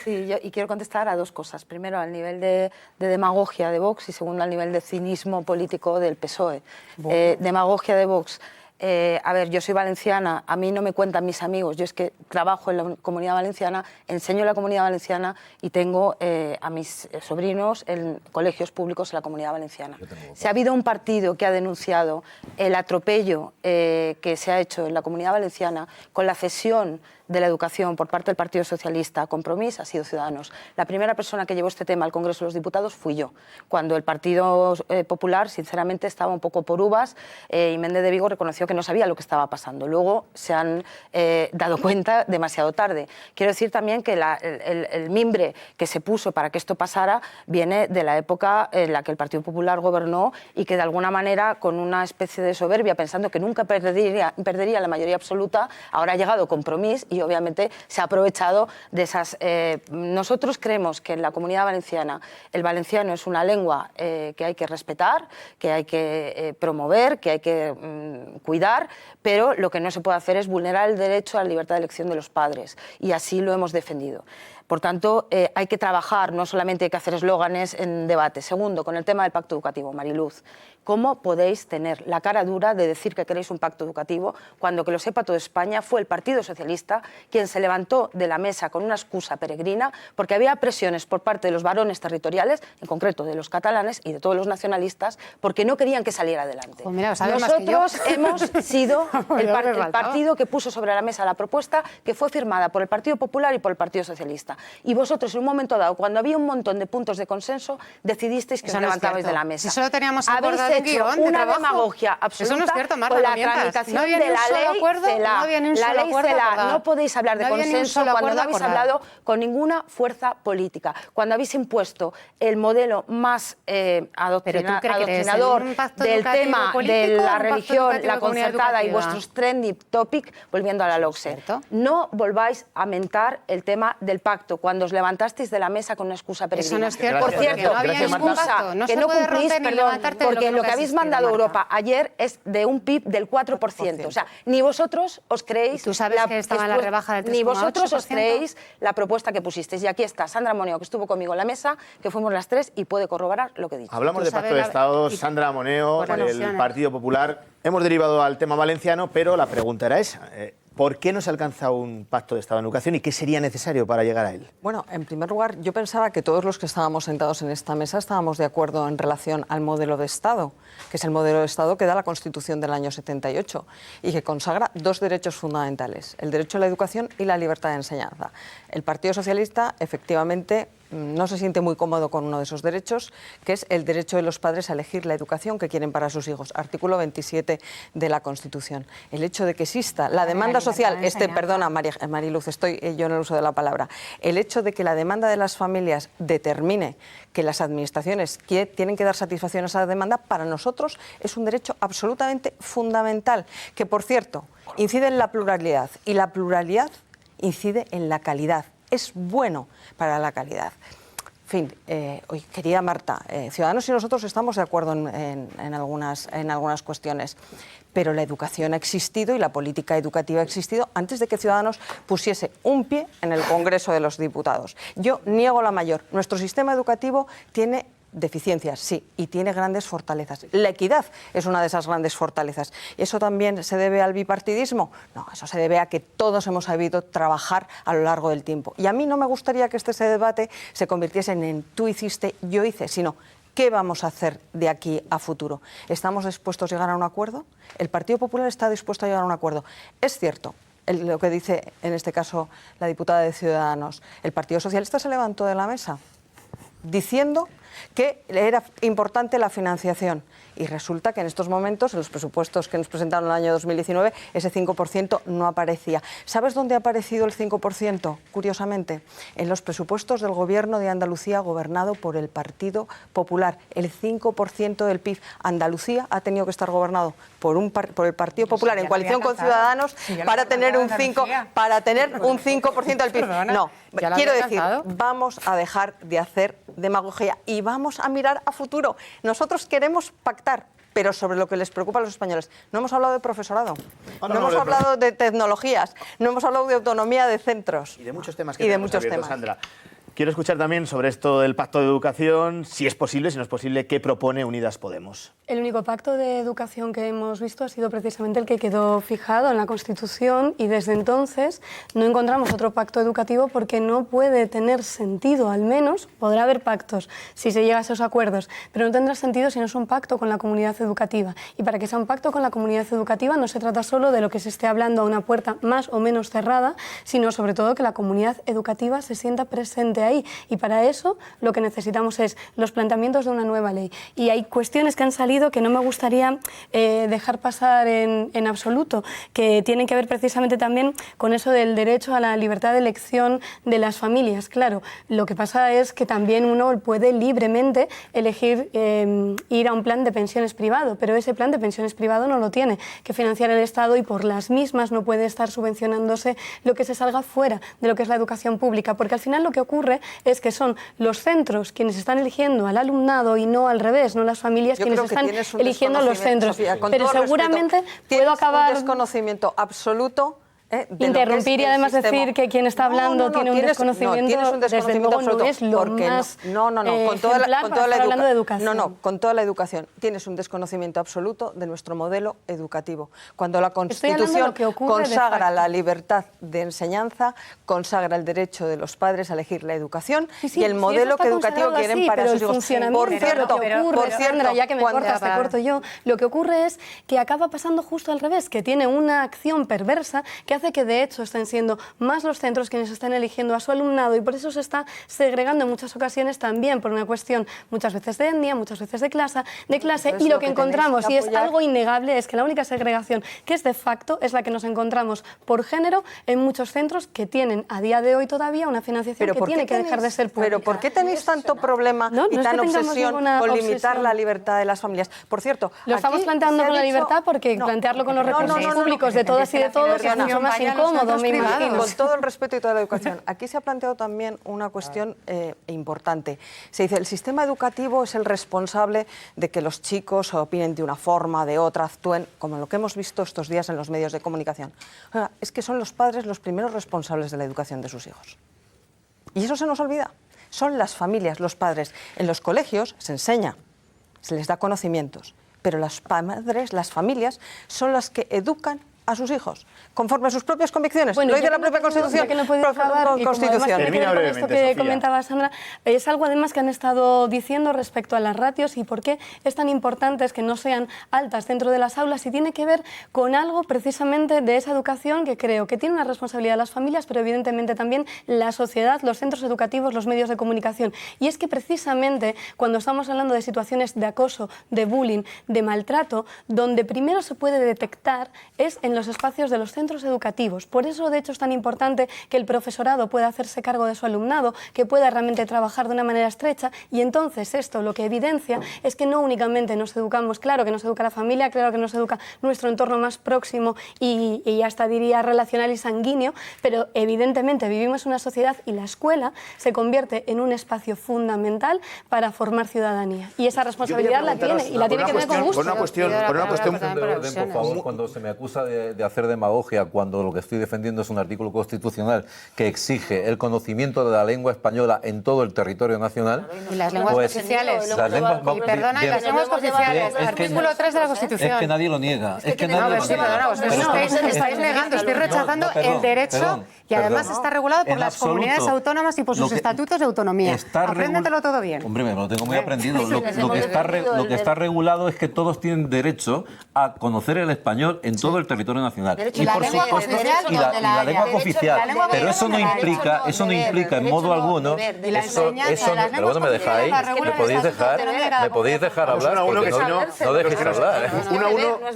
S5: Y quiero contestar a dos cosas. Primero, al nivel de demagogia de Vox y segundo, al nivel de cinismo político del PSOE. Demagogia de Vox. A ver, yo soy valenciana, a mí no me cuentan mis amigos, yo es que trabajo en la Comunidad Valenciana, enseño en la Comunidad Valenciana y tengo a mis sobrinos en colegios públicos en la Comunidad Valenciana. Si ha habido un partido que ha denunciado el atropello que se ha hecho en la Comunidad Valenciana con la cesión de la educación por parte del Partido Socialista, Compromís, ha sido Ciudadanos. La primera persona que llevó este tema al Congreso de los Diputados fui yo, cuando el Partido Popular, sinceramente, estaba un poco por uvas y Méndez de Vigo reconoció que no sabía lo que estaba pasando. Luego se han dado cuenta demasiado tarde. Quiero decir también que el mimbre que se puso para que esto pasara viene de la época en la que el Partido Popular gobernó y que de alguna manera, con una especie de soberbia, pensando que nunca perdería la mayoría absoluta, ahora ha llegado Compromís y obviamente se ha aprovechado de esas... nosotros creemos que en la Comunidad Valenciana el valenciano es una lengua que hay que respetar, que hay que promover, que hay que cuidar, pero lo que no se puede hacer es vulnerar el derecho a la libertad de elección de los padres, y así lo hemos defendido. Por tanto, hay que trabajar, no solamente hay que hacer eslóganes en debate. Segundo, con el tema del pacto educativo, Mariluz, ¿cómo podéis tener la cara dura de decir que queréis un pacto educativo cuando, que lo sepa toda España, fue el Partido Socialista quien se levantó de la mesa con una excusa peregrina porque había presiones por parte de los varones territoriales, en concreto de los catalanes y de todos los nacionalistas, porque no querían que saliera adelante?
S6: Pues mira, nosotros
S5: hemos sido el partido que puso sobre la mesa la propuesta que fue firmada por el Partido Popular y por el Partido Socialista. Y vosotros, en un momento dado, cuando había un montón de puntos de consenso, decidisteis que os levantabais de la mesa.
S6: Si solo teníamos
S5: habéis hecho una demagogia absoluta.
S6: Eso no es cierto, Marta,
S5: con la
S6: no mientas.
S5: tramitación
S6: No había
S5: de
S6: ni un
S5: la
S6: solo
S5: ley
S6: acuerdo,
S5: CELA.
S6: no había ni un
S5: La
S6: solo
S5: ley
S6: acuerdo
S5: CELA.
S6: acordado.
S5: No podéis hablar de
S6: No había ni un
S5: consenso
S6: solo
S5: cuando no
S6: acuerdo
S5: habéis
S6: acordado.
S5: hablado con ninguna fuerza política, cuando habéis impuesto el modelo más adoctrinador del tema de la religión, la concertada y vuestros trendy topic, volviendo a la LOCSE. No volváis a mentar el tema del pacto cuando os levantasteis de la mesa con una excusa peregrina.
S6: Eso no es cierto.
S5: Por cierto,
S6: no había ningún pacto. No
S5: que
S6: se
S5: no
S6: puede
S5: cumplís,
S6: romper ni
S5: perdón,
S6: levantarte de
S5: porque
S6: lo
S5: lo que habéis
S6: existido,
S5: mandado a
S6: Marta.
S5: Europa ayer es de un PIB del 4%. O sea, ni vosotros os creéis...
S6: ¿Tú sabes que estaba en la rebaja del 3,8%?
S5: Ni vosotros os creéis la propuesta que pusisteis. Y aquí está Sandra Moneo, que estuvo conmigo en la mesa, que fuimos las tres y puede corroborar lo que he dicho.
S1: Hablamos de pacto de Estado, Sandra Moneo, del Partido Popular. Hemos derivado al tema valenciano, pero la pregunta era esa. ¿Por qué no se alcanza un pacto de Estado en educación y qué sería necesario para llegar a él?
S8: Bueno, en primer lugar, yo pensaba que todos los que estábamos sentados en esta mesa estábamos de acuerdo en relación al modelo de Estado, que es el modelo de Estado que da la Constitución del año 78 y que consagra dos derechos fundamentales, el derecho a la educación y la libertad de enseñanza. El Partido Socialista, efectivamente, no se siente muy cómodo con uno de esos derechos, que es el derecho de los padres a elegir la educación que quieren para sus hijos, artículo 27 de la Constitución. El hecho de que exista la demanda social, perdona Mariluz, estoy yo en el uso de la palabra, el hecho de que la demanda de las familias determine que las administraciones tienen que dar satisfacción a esa demanda, para nosotros es un derecho absolutamente fundamental, que por cierto incide en la pluralidad y la pluralidad incide en la calidad. Es bueno para la calidad. En fin, querida Marta, Ciudadanos y nosotros estamos de acuerdo en algunas cuestiones, pero la educación ha existido y la política educativa ha existido antes de que Ciudadanos pusiese un pie en el Congreso de los Diputados. Yo niego la mayor. Nuestro sistema educativo tiene deficiencias, sí, y tiene grandes fortalezas. La equidad es una de esas grandes fortalezas. ¿Eso también se debe al bipartidismo? No, eso se debe a que todos hemos sabido trabajar a lo largo del tiempo. Y a mí no me gustaría que este debate se convirtiese en tú hiciste, yo hice, sino ¿qué vamos a hacer de aquí a futuro? ¿Estamos dispuestos a llegar a un acuerdo? El Partido Popular está dispuesto a llegar a un acuerdo. Es cierto, lo que dice en este caso la diputada de Ciudadanos, el Partido Socialista se levantó de la mesa diciendo que era importante la financiación. Y resulta que en estos momentos, en los presupuestos que nos presentaron en el año 2019, ese 5% no aparecía. ¿Sabes dónde ha aparecido el 5%? Curiosamente, en los presupuestos del Gobierno de Andalucía, gobernado por el Partido Popular. El 5% del PIB. Andalucía ha tenido que estar gobernado por el Partido Popular en coalición con Ciudadanos para tener un 5% del PIB. No, quiero decir, vamos a dejar de hacer demagogia y vamos a mirar a futuro. Nosotros queremos pactar, pero sobre lo que les preocupa a los españoles. No hemos hablado de profesorado, no hemos hablado de tecnologías, no hemos hablado de autonomía de centros.
S1: Y de muchos temas que
S8: y de
S1: tenemos
S8: muchos
S1: abiertos,
S8: temas.
S1: Sandra. Quiero escuchar también sobre esto del pacto de educación, si es posible, si no es posible, qué propone Unidas Podemos.
S7: El único pacto de educación que hemos visto ha sido precisamente el que quedó fijado en la Constitución y desde entonces no encontramos otro pacto educativo porque no puede tener sentido, al menos podrá haber pactos si se llega a esos acuerdos, pero no tendrá sentido si no es un pacto con la comunidad educativa. Y para que sea un pacto con la comunidad educativa no se trata solo de lo que se esté hablando a una puerta más o menos cerrada, sino sobre todo que la comunidad educativa se sienta presente ahí. Y para eso lo que necesitamos es los planteamientos de una nueva ley. Y hay cuestiones que han salido que no me gustaría dejar pasar en absoluto, que tienen que ver precisamente también con eso del derecho a la libertad de elección de las familias. Claro, lo que pasa es que también uno puede libremente elegir ir a un plan de pensiones privado, pero ese plan de pensiones privado no lo tiene que financiar el Estado y por las mismas no puede estar subvencionándose lo que se salga fuera de lo que es la educación pública, porque al final lo que ocurre es que son los centros quienes están eligiendo al alumnado y no al revés, no las familias quienes están eligiendo a los centros.
S8: Sofía,
S7: pero seguramente puedo acabar...
S8: un desconocimiento absoluto.
S7: Interrumpir y además decir que quien está hablando tiene un desconocimiento, desde luego no es lo más ejemplar para estar hablando de educación.
S8: Con toda la educación. Tienes un desconocimiento absoluto de nuestro modelo educativo. Cuando la Constitución consagra la libertad de enseñanza, consagra el derecho de los padres a elegir la educación y el modelo educativo que quieren para sus hijos.
S7: Por cierto, Sandra, ya que me cortas, te corto yo, lo que ocurre es que acaba pasando justo al revés, que tiene una acción perversa que hace que de hecho estén siendo más los centros quienes están eligiendo a su alumnado y por eso se está segregando en muchas ocasiones también por una cuestión muchas veces de etnia, muchas veces de clase y lo que encontramos, y es algo innegable, es que la única segregación que es de facto es la que nos encontramos por género en muchos centros que tienen a día de hoy todavía una financiación que tiene que dejar de ser pública.
S8: Pero ¿por qué tenéis tanto problema y tan obsesión con limitar la libertad de las familias? Por cierto,
S7: lo estamos planteando con la libertad porque plantearlo con los recursos públicos de todas y de todos es mucho más incómodo, me imagino.
S8: Con todo el respeto y toda la educación. Aquí se ha planteado también una cuestión importante. Se dice, el sistema educativo es el responsable de que los chicos opinen de una forma, de otra, actúen, como lo que hemos visto estos días en los medios de comunicación. Es que son los padres los primeros responsables de la educación de sus hijos. Y eso se nos olvida. Son las familias, los padres. En los colegios se enseña, se les da conocimientos, pero las padres, las familias, son las que educan a sus hijos, conforme a sus propias convicciones. Lo dice la propia Constitución.
S7: Que no puede acabar, y como además tiene que ver con esto que comentaba Sandra, es algo además que han estado diciendo respecto a las ratios y por qué es tan importante es que no sean altas dentro de las aulas y tiene que ver con algo precisamente de esa educación que creo que tiene una responsabilidad las familias, pero evidentemente también la sociedad, los centros educativos, los medios de comunicación. Y es que precisamente cuando estamos hablando de situaciones de acoso, de bullying, de maltrato, donde primero se puede detectar es en los espacios de los centros educativos. Por eso, de hecho, es tan importante que el profesorado pueda hacerse cargo de su alumnado, que pueda realmente trabajar de una manera estrecha y entonces esto lo que evidencia es que no únicamente nos educamos, claro que nos educa la familia, claro que nos educa nuestro entorno más próximo y hasta diría relacional y sanguíneo, pero evidentemente vivimos en una sociedad y la escuela se convierte en un espacio fundamental para formar ciudadanía. Y esa responsabilidad la tiene y la tiene que tener con gusto.
S1: Por una cuestión
S4: de orden, por favor, cuando se me acusa de hacer demagogia cuando lo que estoy defendiendo es un artículo constitucional que exige el conocimiento de la lengua española en todo el territorio nacional.
S6: Y las lenguas oficiales. Las lenguas oficiales. Artículo 3 de la Constitución.
S4: Es que nadie lo niega.
S6: Estáis negando, estáis rechazando el derecho y además está regulado por las comunidades autónomas y por sus estatutos de autonomía. Apréndetelo todo bien.
S4: Hombre, me lo tengo muy aprendido. Lo que está regulado es que todos tienen derecho a conocer el español en todo el territorio nacional.
S6: Y por supuesto,
S4: y la lengua oficial. Pero eso no implica en modo alguno. Pero bueno, me dejáis. ¿Me podéis dejar hablar? Porque no dejéis hablar.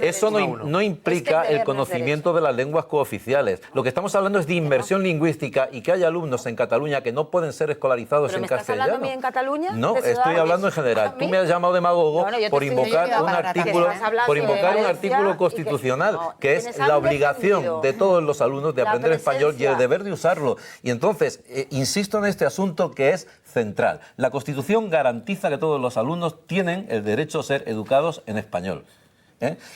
S4: Eso no implica el conocimiento de las lenguas cooficiales. Lo que estamos hablando es de inmersión lingüística y que hay alumnos en Cataluña que no pueden ser escolarizados en castellano.
S5: ¿Pero me estás hablando a mí en Cataluña?
S4: No, estoy hablando en general. Tú me has llamado demagogo por invocar un artículo constitucional que es la obligación de todos los alumnos de aprender español y el deber de usarlo. Y entonces, insisto en este asunto que es central. La Constitución garantiza que todos los alumnos tienen el derecho a ser educados en español.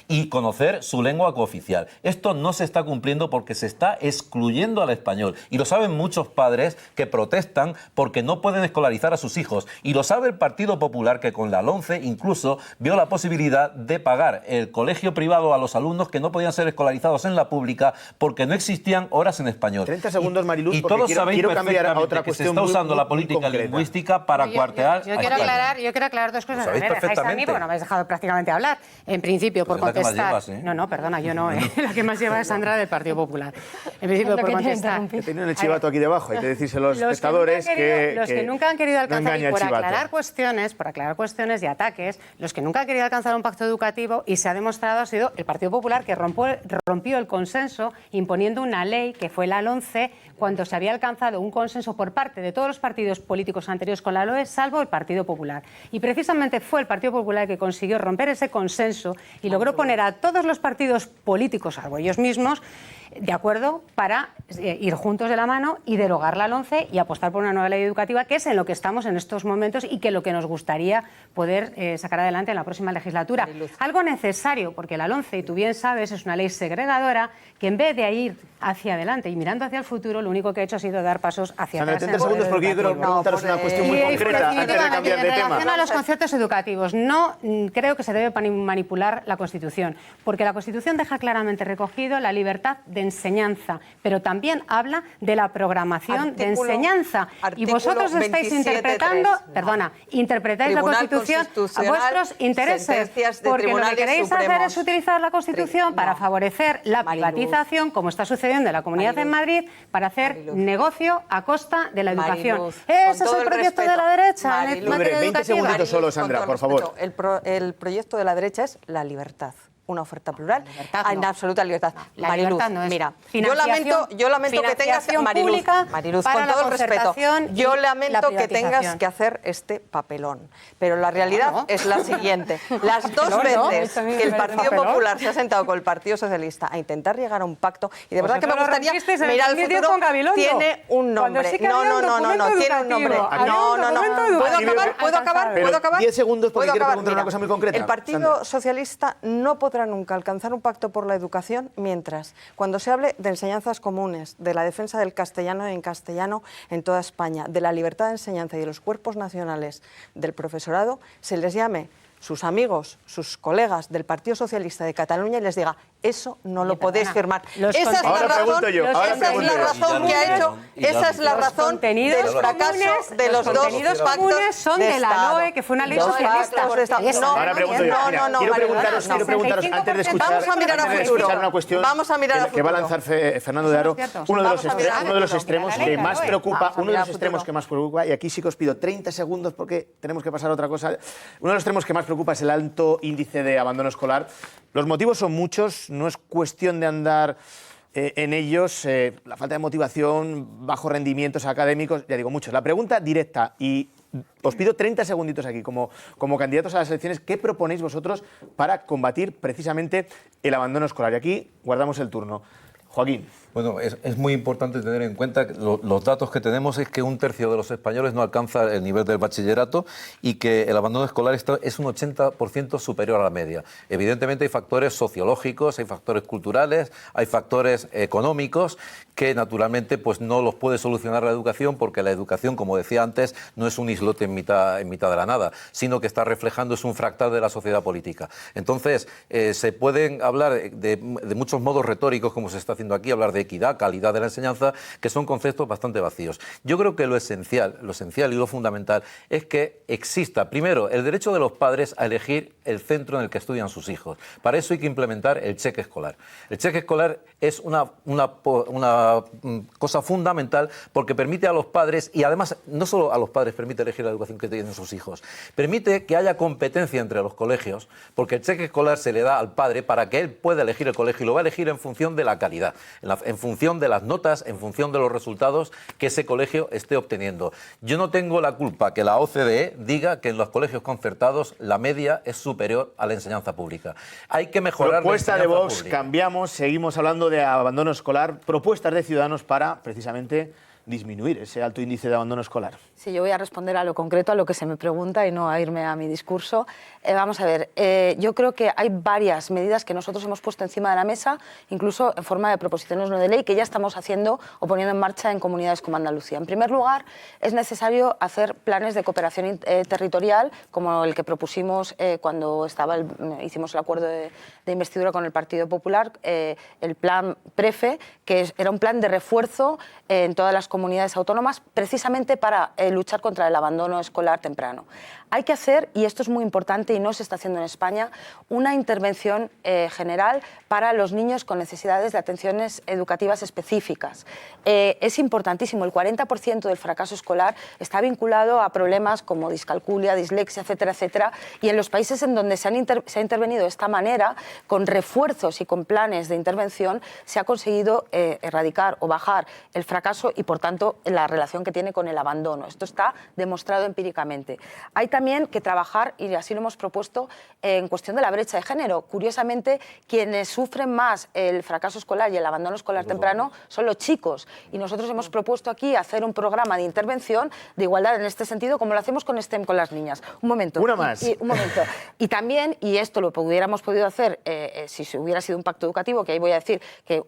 S4: y conocer su lengua cooficial. Esto no se está cumpliendo porque se está excluyendo al español. Y lo saben muchos padres que protestan porque no pueden escolarizar a sus hijos. Y lo sabe el Partido Popular, que con la LOMCE incluso vio la posibilidad de pagar el colegio privado a los alumnos que no podían ser escolarizados en la pública porque no existían horas en español.
S1: 30 segundos, Mariluz,
S4: y
S1: porque
S4: todos sabéis
S1: quiero cambiar a otra
S4: que se
S1: cuestión
S4: está usando
S1: muy
S4: la política
S1: concreta.
S4: lingüística para cuartear
S6: Yo quiero aclarar dos cosas.
S4: Lo sabéis
S6: Me dejáis a mí
S4: perfectamente.
S6: porque no me habéis dejado prácticamente hablar. En principio, por
S4: Pues es la que más
S6: contestar...
S4: llevas, ¿eh?
S6: No, perdona, yo no. La que más lleva es Sandra del Partido Popular. En principio, por contestar...
S1: Que tienen el chivato aquí debajo, hay que decírselo a los
S6: Los
S1: espectadores
S6: los que nunca han querido
S1: no
S6: alcanzar,
S1: engaña
S6: y
S1: el
S6: por
S1: chivato.
S6: aclarar cuestiones y ataques, los que nunca han querido alcanzar un pacto educativo, y se ha demostrado, ha sido el Partido Popular, que rompió el consenso imponiendo una ley que fue la LOMCE, cuando se había alcanzado un consenso por parte de todos los partidos políticos anteriores con la LOE, salvo el Partido Popular. Y precisamente fue el Partido Popular el que consiguió romper ese consenso y logró poner a todos los partidos políticos, salvo ellos mismos, de acuerdo para ir juntos de la mano y derogar la LOMCE y apostar por una nueva ley educativa, que es en lo que estamos en estos momentos y que lo que nos gustaría poder sacar adelante en la próxima legislatura. Algo necesario, porque la LOMCE, y tú bien sabes, es una ley segregadora que en vez de ir hacia adelante y mirando hacia el futuro, lo único que ha hecho ha sido dar pasos hacia
S1: Sandra,
S6: atrás.
S1: 30 segundos, porque yo quiero preguntaros una cuestión muy concreta antes de cambiar de
S6: En relación
S1: tema.
S6: a los conceptos educativos, no creo que se debe manipular la Constitución, porque la Constitución deja claramente recogido la libertad de enseñanza, pero también habla de la programación de enseñanza. Y vosotros estáis interpretando, interpretáis la Constitución a vuestros intereses, porque lo que queréis hacer es utilizar la Constitución para favorecer la privatización, como está sucediendo en la Comunidad de Madrid, para hacer negocio a costa de la educación. Ese es el proyecto de la derecha en materia
S1: 20
S6: educativa.
S1: segunditos solo, Sandra, por favor.
S8: El proyecto de la derecha es la libertad. Una oferta plural, en absoluta libertad.
S6: La
S8: Mariluz,
S6: libertad no es
S8: mira,
S6: financiación-
S8: yo lamento que tengas
S6: financiación pública
S8: Mariluz,
S6: para
S8: con
S6: la
S8: todo el respeto,
S6: concertación
S8: yo
S6: y
S8: lamento
S6: la
S8: que tengas
S6: privatización.
S8: que hacer este papelón, pero la realidad
S6: Claro.
S8: es la siguiente. Las dos
S6: No,
S8: veces
S6: eso a mí
S8: que el
S6: me parece
S8: Partido
S6: papelón.
S8: Popular se ha sentado con el Partido Socialista a intentar llegar a un pacto, y de verdad que me
S6: Vosotros lo
S8: gustaría
S6: rompisteis en el
S8: mirar al
S6: 2010
S8: futuro,
S6: con Gabilondo,
S8: tiene un
S6: cuando
S8: nombre.
S6: sí que
S8: No,
S6: había un
S8: tiene un
S6: documento
S8: nombre.
S6: educativo.
S8: ¿Puedo acabar?
S1: Pero
S8: ¿Puedo acabar?
S1: 10 segundos, porque
S8: ¿Puedo
S1: quiero
S8: acabar?
S1: preguntar una cosa muy concreta.
S8: El Partido
S1: Sandra.
S8: Socialista no podrá nunca alcanzar un pacto por la educación mientras, cuando se hable de enseñanzas comunes, de la defensa del castellano en castellano en toda España, de la libertad de enseñanza y de los cuerpos nacionales del profesorado, se les llame sus amigos, sus colegas del Partido Socialista de Cataluña y les diga, eso no lo podéis firmar. Esa es la
S1: Ahora
S8: razón,
S1: pregunto yo, ahora
S8: esa es
S1: pregunto
S8: la
S1: yo.
S8: razón que ha hecho, esa es la razón del fracaso de los dos
S6: contenidos
S8: pactos
S6: comunes son de la
S8: Estado.
S6: LOE, que fue una ley
S8: Dos
S6: socialista.
S8: pactos de Estado.
S6: Esa.
S8: No,
S1: Ahora pregunto yo. Mira, quiero
S8: Mariluz,
S1: preguntaros
S8: no.
S1: antes de escuchar,
S8: Vamos a mirar a
S1: antes de
S8: futuro.
S1: escuchar una cuestión
S8: Vamos a mirar a
S1: que va a
S8: futuro.
S1: lanzar Fernando de Aro, uno de los extremos
S8: Mira,
S1: que
S8: la
S1: más
S8: LOE.
S1: preocupa,
S8: Vamos a
S1: uno de
S8: mirar
S1: los
S8: a
S1: extremos
S8: futuro.
S1: que más preocupa, y aquí sí que os pido 30 segundos porque tenemos que pasar a otra cosa. Uno de los extremos que más preocupa es el alto índice de abandono escolar. Los motivos son muchos, no es cuestión de andar en ellos, la falta de motivación, bajos rendimientos académicos, ya digo, muchos. La pregunta directa, y os pido 30 segunditos aquí, como candidatos a las elecciones, ¿qué proponéis vosotros para combatir precisamente el abandono escolar? Y aquí guardamos el turno. Joaquín.
S4: Bueno, es muy importante tener en cuenta que los datos que tenemos es que 1/3 de los españoles no alcanza el nivel del bachillerato y que el abandono escolar es un 80% superior a la media. Evidentemente hay factores sociológicos, hay factores culturales, hay factores económicos que naturalmente pues no los puede solucionar la educación, porque la educación, como decía antes, no es un islote en mitad de la nada, sino que está reflejando, es un fractal de la sociedad política. Entonces, se pueden hablar de muchos modos retóricos, como se está haciendo aquí, hablar de equidad, calidad de la enseñanza, que son conceptos bastante vacíos. Yo creo que lo esencial y lo fundamental es que exista, primero, el derecho de los padres a elegir el centro en el que estudian sus hijos. Para eso hay que implementar el cheque escolar. El cheque escolar es una cosa fundamental porque permite a los padres, y además no solo a los padres permite elegir la educación que tienen sus hijos, permite que haya competencia entre los colegios, porque el cheque escolar se le da al padre para que él pueda elegir el colegio, y lo va a elegir en función de la calidad, en función de las notas, en función de los resultados que ese colegio esté obteniendo. Yo no tengo la culpa que la OCDE diga que en los colegios concertados la media es superior a la enseñanza pública. Hay que mejorar
S1: Propuesta
S4: la
S1: de
S4: enseñanza
S1: Vox,
S4: pública.
S1: cambiamos, seguimos hablando de abandono escolar, propuestas de Ciudadanos para, precisamente, disminuir ese alto índice de abandono escolar?
S5: Sí, yo voy a responder a lo concreto, a lo que se me pregunta y no a irme a mi discurso. Vamos a ver, yo creo que hay varias medidas que nosotros hemos puesto encima de la mesa, incluso en forma de proposiciones no de ley, que ya estamos haciendo o poniendo en marcha en comunidades como Andalucía. En primer lugar, es necesario hacer planes de cooperación territorial, como el que propusimos cuando hicimos el acuerdo de investidura con el Partido Popular, el plan PREFE, que era un plan de refuerzo en todas las comunidades autónomas, precisamente para luchar contra el abandono escolar temprano. Hay que hacer, y esto es muy importante y no se está haciendo en España, una intervención general para los niños con necesidades de atenciones educativas específicas. Es importantísimo, el 40% del fracaso escolar está vinculado a problemas como discalculia, dislexia, etcétera, etcétera, y en los países en donde se ha intervenido de esta manera, con refuerzos y con planes de intervención, se ha conseguido erradicar o bajar el fracaso y, por tanto, la relación que tiene con el abandono. Esto está demostrado empíricamente. Hay también que trabajar, y así lo hemos propuesto, en cuestión de la brecha de género. Curiosamente, quienes sufren más el fracaso escolar y el abandono escolar temprano son los chicos. Y nosotros hemos propuesto aquí hacer un programa de intervención de igualdad en este sentido, como lo hacemos con STEM con las niñas. Un momento.
S1: Una más.
S5: Un momento. Y también, y esto lo hubiéramos podido hacer si hubiera sido un pacto educativo, que ahí voy a decir que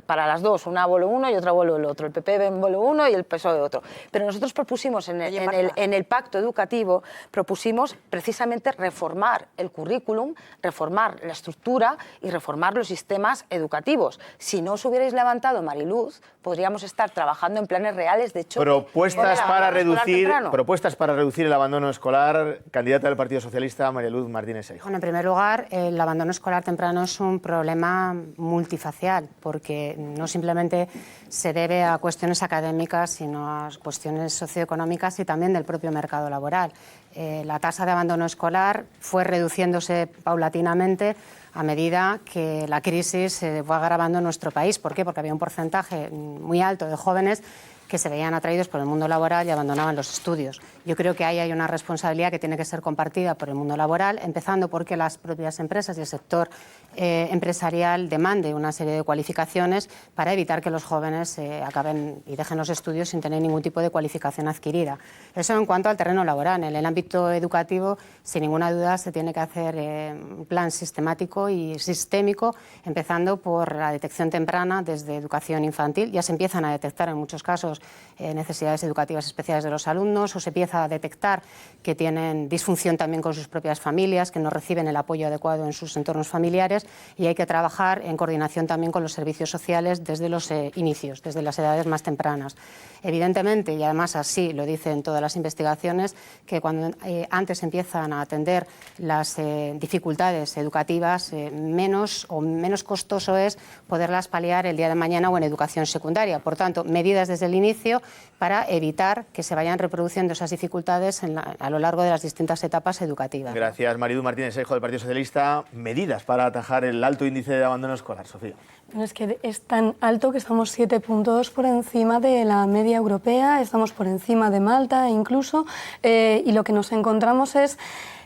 S5: para las dos, una bolo uno y otra bolo el otro. El PP en bolo uno y el PSOE otro. Pero nosotros propusimos en el pacto educativo, propusimos precisamente reformar el currículum, reformar la estructura y reformar los sistemas educativos. Si no os hubierais levantado, Mariluz, podríamos estar trabajando en planes reales, de hecho...
S1: Propuestas para reducir el abandono escolar, candidata del Partido Socialista, María Luz Martínez Seijo.
S6: Bueno, en primer lugar, el abandono escolar temprano es un problema multifacial, porque no simplemente se debe a cuestiones académicas, sino a cuestiones socioeconómicas y también del propio mercado laboral. La tasa de abandono escolar fue reduciéndose paulatinamente a medida que la crisis se fue agravando en nuestro país. ¿Por qué? Porque había un porcentaje muy alto de jóvenes que se veían atraídos por el mundo laboral y abandonaban los estudios. Yo creo que ahí hay una responsabilidad que tiene que ser compartida por el mundo laboral, empezando porque las propias empresas y el sector empresarial demande una serie de cualificaciones para evitar que los jóvenes acaben y dejen los estudios sin tener ningún tipo de cualificación adquirida. Eso en cuanto al terreno laboral. En el ámbito educativo, sin ninguna duda, se tiene que hacer un plan sistemático y sistémico, empezando por la detección temprana desde educación infantil. Ya se empiezan a detectar en muchos casos necesidades educativas especiales de los alumnos, o se empieza a detectar que tienen disfunción también con sus propias familias, que no reciben el apoyo adecuado en sus entornos familiares, y hay que trabajar en coordinación también con los servicios sociales desde los inicios, desde las edades más tempranas. Evidentemente, y además así lo dicen todas las investigaciones, que cuando antes empiezan a atender las dificultades educativas, menos costoso es poderlas paliar el día de mañana o en educación secundaria. Por tanto, medidas desde el inicio para evitar que se vayan reproduciendo esas dificultades a lo largo de las distintas etapas educativas.
S1: Gracias, María Luz Martínez Seijo, del Partido Socialista. Medidas para atajar el alto índice de abandono escolar. Sofía.
S7: Bueno, es que es tan alto que estamos 7 puntos por encima de la media europea, estamos por encima de Malta incluso, y lo que nos encontramos es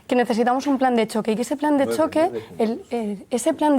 S7: que necesitamos un plan de choque, y que ese plan de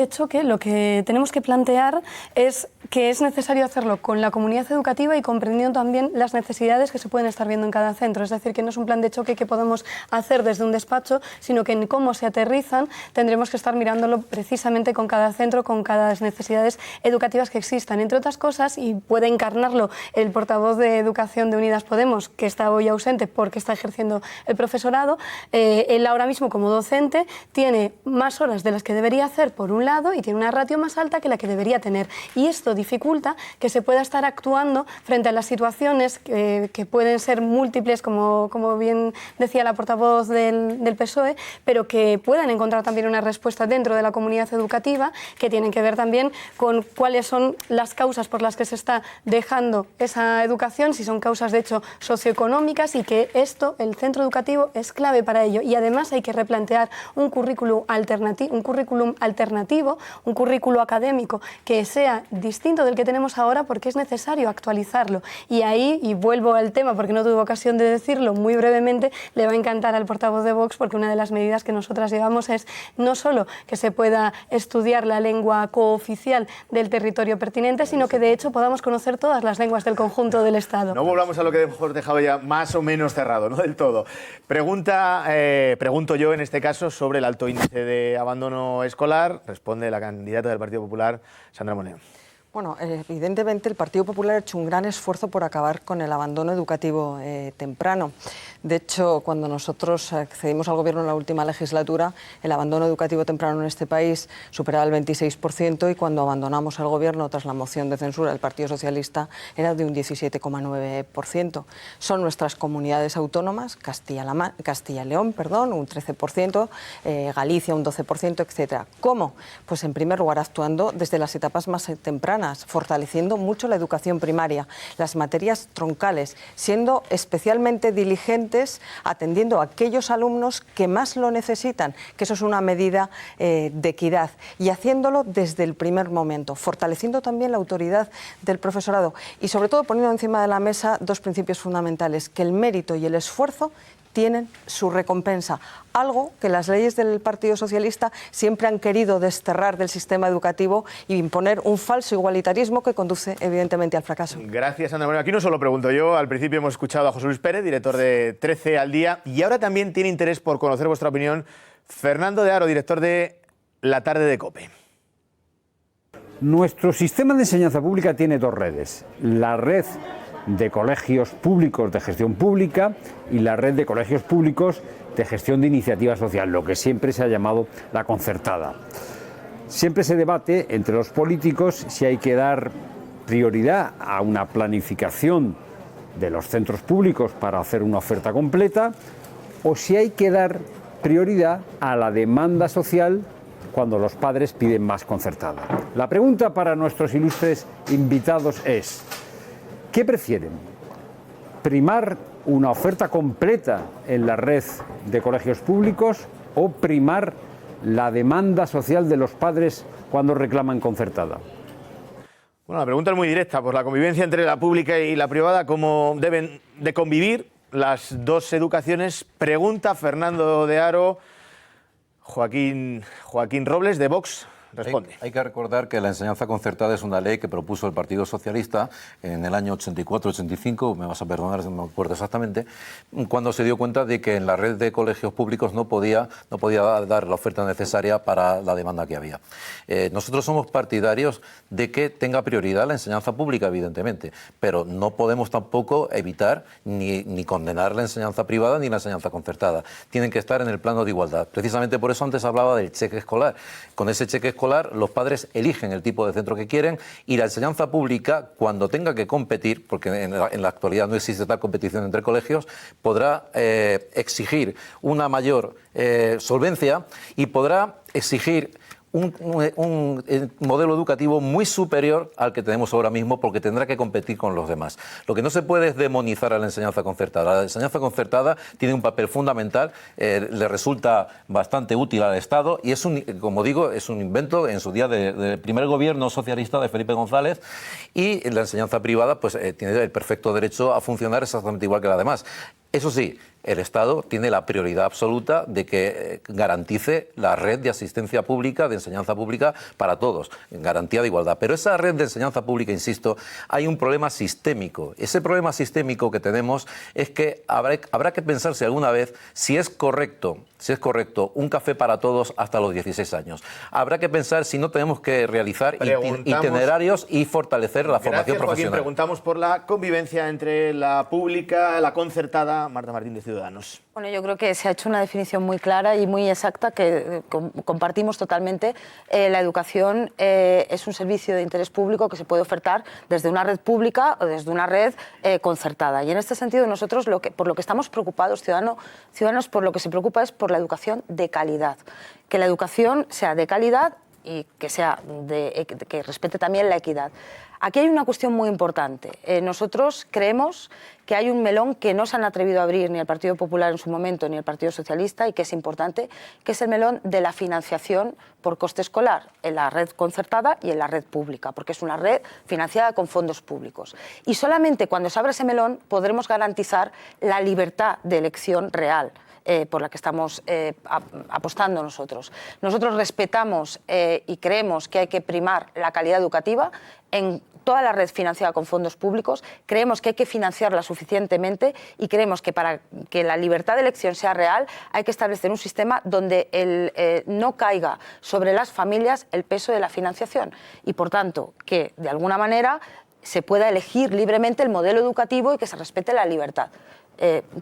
S7: choque, lo que tenemos que plantear es que es necesario hacerlo con la comunidad educativa y comprendiendo también las necesidades que se pueden estar viendo en cada centro. Es decir, que no es un plan de choque que podemos hacer desde un despacho, sino que en cómo se aterrizan tendremos que estar mirándolo precisamente con cada centro, con cada necesidades educativas que existan. Entre otras cosas, y puede encarnarlo el portavoz de Educación de Unidas Podemos, que está hoy ausente porque está ejerciendo el profesorado, él ahora mismo como docente tiene más horas de las que debería hacer por un lado y tiene una ratio más alta que la que debería tener, y esto dificulta que se pueda estar actuando frente a las situaciones que pueden ser múltiples, como bien decía la portavoz del PSOE, pero que puedan encontrar también una respuesta dentro de la comunidad educativa, que tienen que ver también con cuáles son las causas por las que se está dejando esa educación, si son causas de hecho socioeconómicas, y que el centro educativo es clave para ello. Y además hay que replantear un currículum alternativo, un currículum académico que sea distinto distinto del que tenemos ahora porque es necesario actualizarlo. Y ahí, y vuelvo al tema porque no tuve ocasión de decirlo muy brevemente, le va a encantar al portavoz de Vox porque una de las medidas que nosotras llevamos es no solo que se pueda estudiar la lengua cooficial del territorio pertinente, sino que de hecho podamos conocer todas las lenguas del conjunto del Estado.
S1: No volvamos a lo que hemos dejado ya más o menos cerrado, no del todo. Pregunto yo en este caso sobre el alto índice de abandono escolar. Responde la candidata del Partido Popular, Sandra Moneo.
S8: Bueno, evidentemente el Partido Popular ha hecho un gran esfuerzo por acabar con el abandono educativo temprano. De hecho, cuando nosotros accedimos al Gobierno en la última legislatura, el abandono educativo temprano en este país superaba el 26% y cuando abandonamos el Gobierno tras la moción de censura del Partido Socialista era de un 17,9%. Son nuestras comunidades autónomas, Castilla y León, un 13%, Galicia un 12%, etc. ¿Cómo? Pues en primer lugar actuando desde las etapas más tempranas, fortaleciendo mucho la educación primaria, las materias troncales, siendo especialmente diligentes atendiendo a aquellos alumnos que más lo necesitan, que eso es una medida de equidad, y haciéndolo desde el primer momento, fortaleciendo también la autoridad del profesorado y sobre todo poniendo encima de la mesa dos principios fundamentales, que el mérito y el esfuerzo tienen su recompensa, algo que las leyes del Partido Socialista siempre han querido desterrar del sistema educativo y imponer un falso igualitarismo que conduce evidentemente al fracaso.
S1: Gracias, Sandra. Bueno, aquí no solo pregunto yo, al principio hemos escuchado a José Luis Pérez, director de 13 al Día, y ahora también tiene interés por conocer vuestra opinión Fernando de Haro, director de La Tarde de COPE.
S16: Nuestro sistema de enseñanza pública tiene dos redes, la red de colegios públicos de gestión pública y la red de colegios públicos de gestión de iniciativa social, lo que siempre se ha llamado la concertada. Siempre se debate entre los políticos si hay que dar prioridad a una planificación de los centros públicos para hacer una oferta completa o si hay que dar prioridad a la demanda social cuando los padres piden más concertada. La pregunta para nuestros ilustres invitados es: ¿qué prefieren? ¿Primar una oferta completa en la red de colegios públicos o primar la demanda social de los padres cuando reclaman concertada?
S1: Bueno, la pregunta es muy directa. Por la convivencia entre la pública y la privada, ¿cómo deben de convivir las dos educaciones? Pregunta Fernando de Haro. Joaquín Robles, de Vox, responde.
S4: Hay que recordar que la enseñanza concertada es una ley que propuso el Partido Socialista en el año 84-85, me vas a perdonar si no me acuerdo exactamente, cuando se dio cuenta de que en la red de colegios públicos no podía dar la oferta necesaria para la demanda que había. Nosotros somos partidarios de que tenga prioridad la enseñanza pública, evidentemente, pero no podemos tampoco evitar ni condenar la enseñanza privada ni la enseñanza concertada. Tienen que estar en el plano de igualdad. Precisamente por eso antes hablaba del cheque escolar. Con ese cheque escolar los padres eligen el tipo de centro que quieren y la enseñanza pública, cuando tenga que competir, porque en la actualidad no existe tal competición entre colegios, podrá exigir una mayor solvencia y podrá exigir un modelo educativo muy superior al que tenemos ahora mismo, porque tendrá que competir con los demás. Lo que no se puede es demonizar a la enseñanza concertada. La enseñanza concertada tiene un papel fundamental, le resulta bastante útil al Estado y como digo, es un invento en su día del primer gobierno socialista de Felipe González, y la enseñanza privada pues tiene el perfecto derecho a funcionar exactamente igual que la demás. Eso sí, el Estado tiene la prioridad absoluta de que garantice la red de asistencia pública, de enseñanza pública para todos, en garantía de igualdad. Pero esa red de enseñanza pública, insisto, hay un problema sistémico. Ese problema sistémico que tenemos es que habrá que pensarse alguna vez si es correcto un café para todos hasta los 16 años. Habrá que pensar si no tenemos que realizar itinerarios y fortalecer la formación profesional.
S1: Joaquín, preguntamos por la convivencia entre la pública, la concertada. Marta Martín, de Ciudadanos.
S5: Bueno, yo creo que se ha hecho una definición muy clara y muy exacta que compartimos totalmente. La educación es un servicio de interés público que se puede ofertar desde una red pública o desde una red concertada. Y en este sentido nosotros por lo que estamos preocupados, Ciudadanos por lo que se preocupa es por la educación de calidad. Que la educación sea de calidad y que que respete también la equidad. Aquí hay una cuestión muy importante. Nosotros creemos que hay un melón que no se han atrevido a abrir ni el Partido Popular en su momento ni el Partido Socialista y que es importante, que es el melón de la financiación por coste escolar en la red concertada y en la red pública, porque es una red financiada con fondos públicos. Y solamente cuando se abra ese melón podremos garantizar la libertad de elección real. Por la que estamos apostando nosotros. Nosotros respetamos y creemos que hay que primar la calidad educativa en toda la red financiada con fondos públicos, creemos que hay que financiarla suficientemente y creemos que para que la libertad de elección sea real hay que establecer un sistema donde no caiga sobre las familias el peso de la financiación y, por tanto, que de alguna manera se pueda elegir libremente el modelo educativo y que se respete la libertad.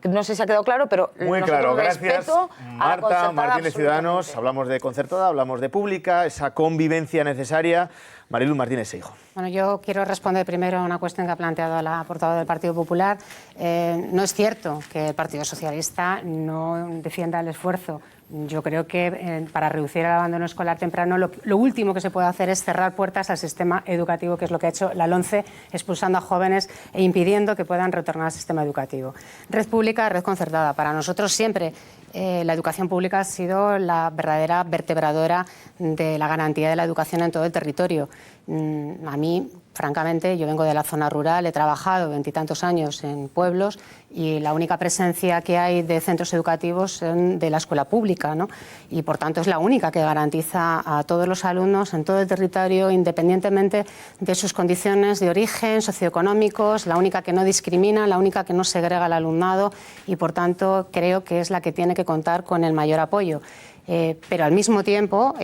S5: No sé si ha quedado claro, pero
S1: muy claro. Gracias, Marta Martínez, Ciudadanos. Hablamos de concertada, hablamos de pública, esa convivencia necesaria. Mariluz Martínez Seijo.
S6: Bueno, yo quiero responder primero a una cuestión que ha planteado la portavoz del Partido Popular. No es cierto que el Partido Socialista no defienda el esfuerzo. Yo creo que para reducir el abandono escolar temprano lo último que se puede hacer es cerrar puertas al sistema educativo, que es lo que ha hecho la LOMCE, expulsando a jóvenes e impidiendo que puedan retornar al sistema educativo. Red pública, red concertada. Para nosotros siempre la educación pública ha sido la verdadera vertebradora de la garantía de la educación en todo el territorio. A mí, francamente, yo vengo de la zona rural, he trabajado 20 y tantos años en pueblos y la única presencia que hay de centros educativos son de la escuela pública, ¿no? Y por tanto es la única que garantiza a todos los alumnos en todo el territorio, independientemente de sus condiciones de origen, socioeconómicos, la única que no discrimina, la única que no segrega al alumnado y por tanto creo que es la que tiene que contar con el mayor apoyo. Pero al mismo tiempo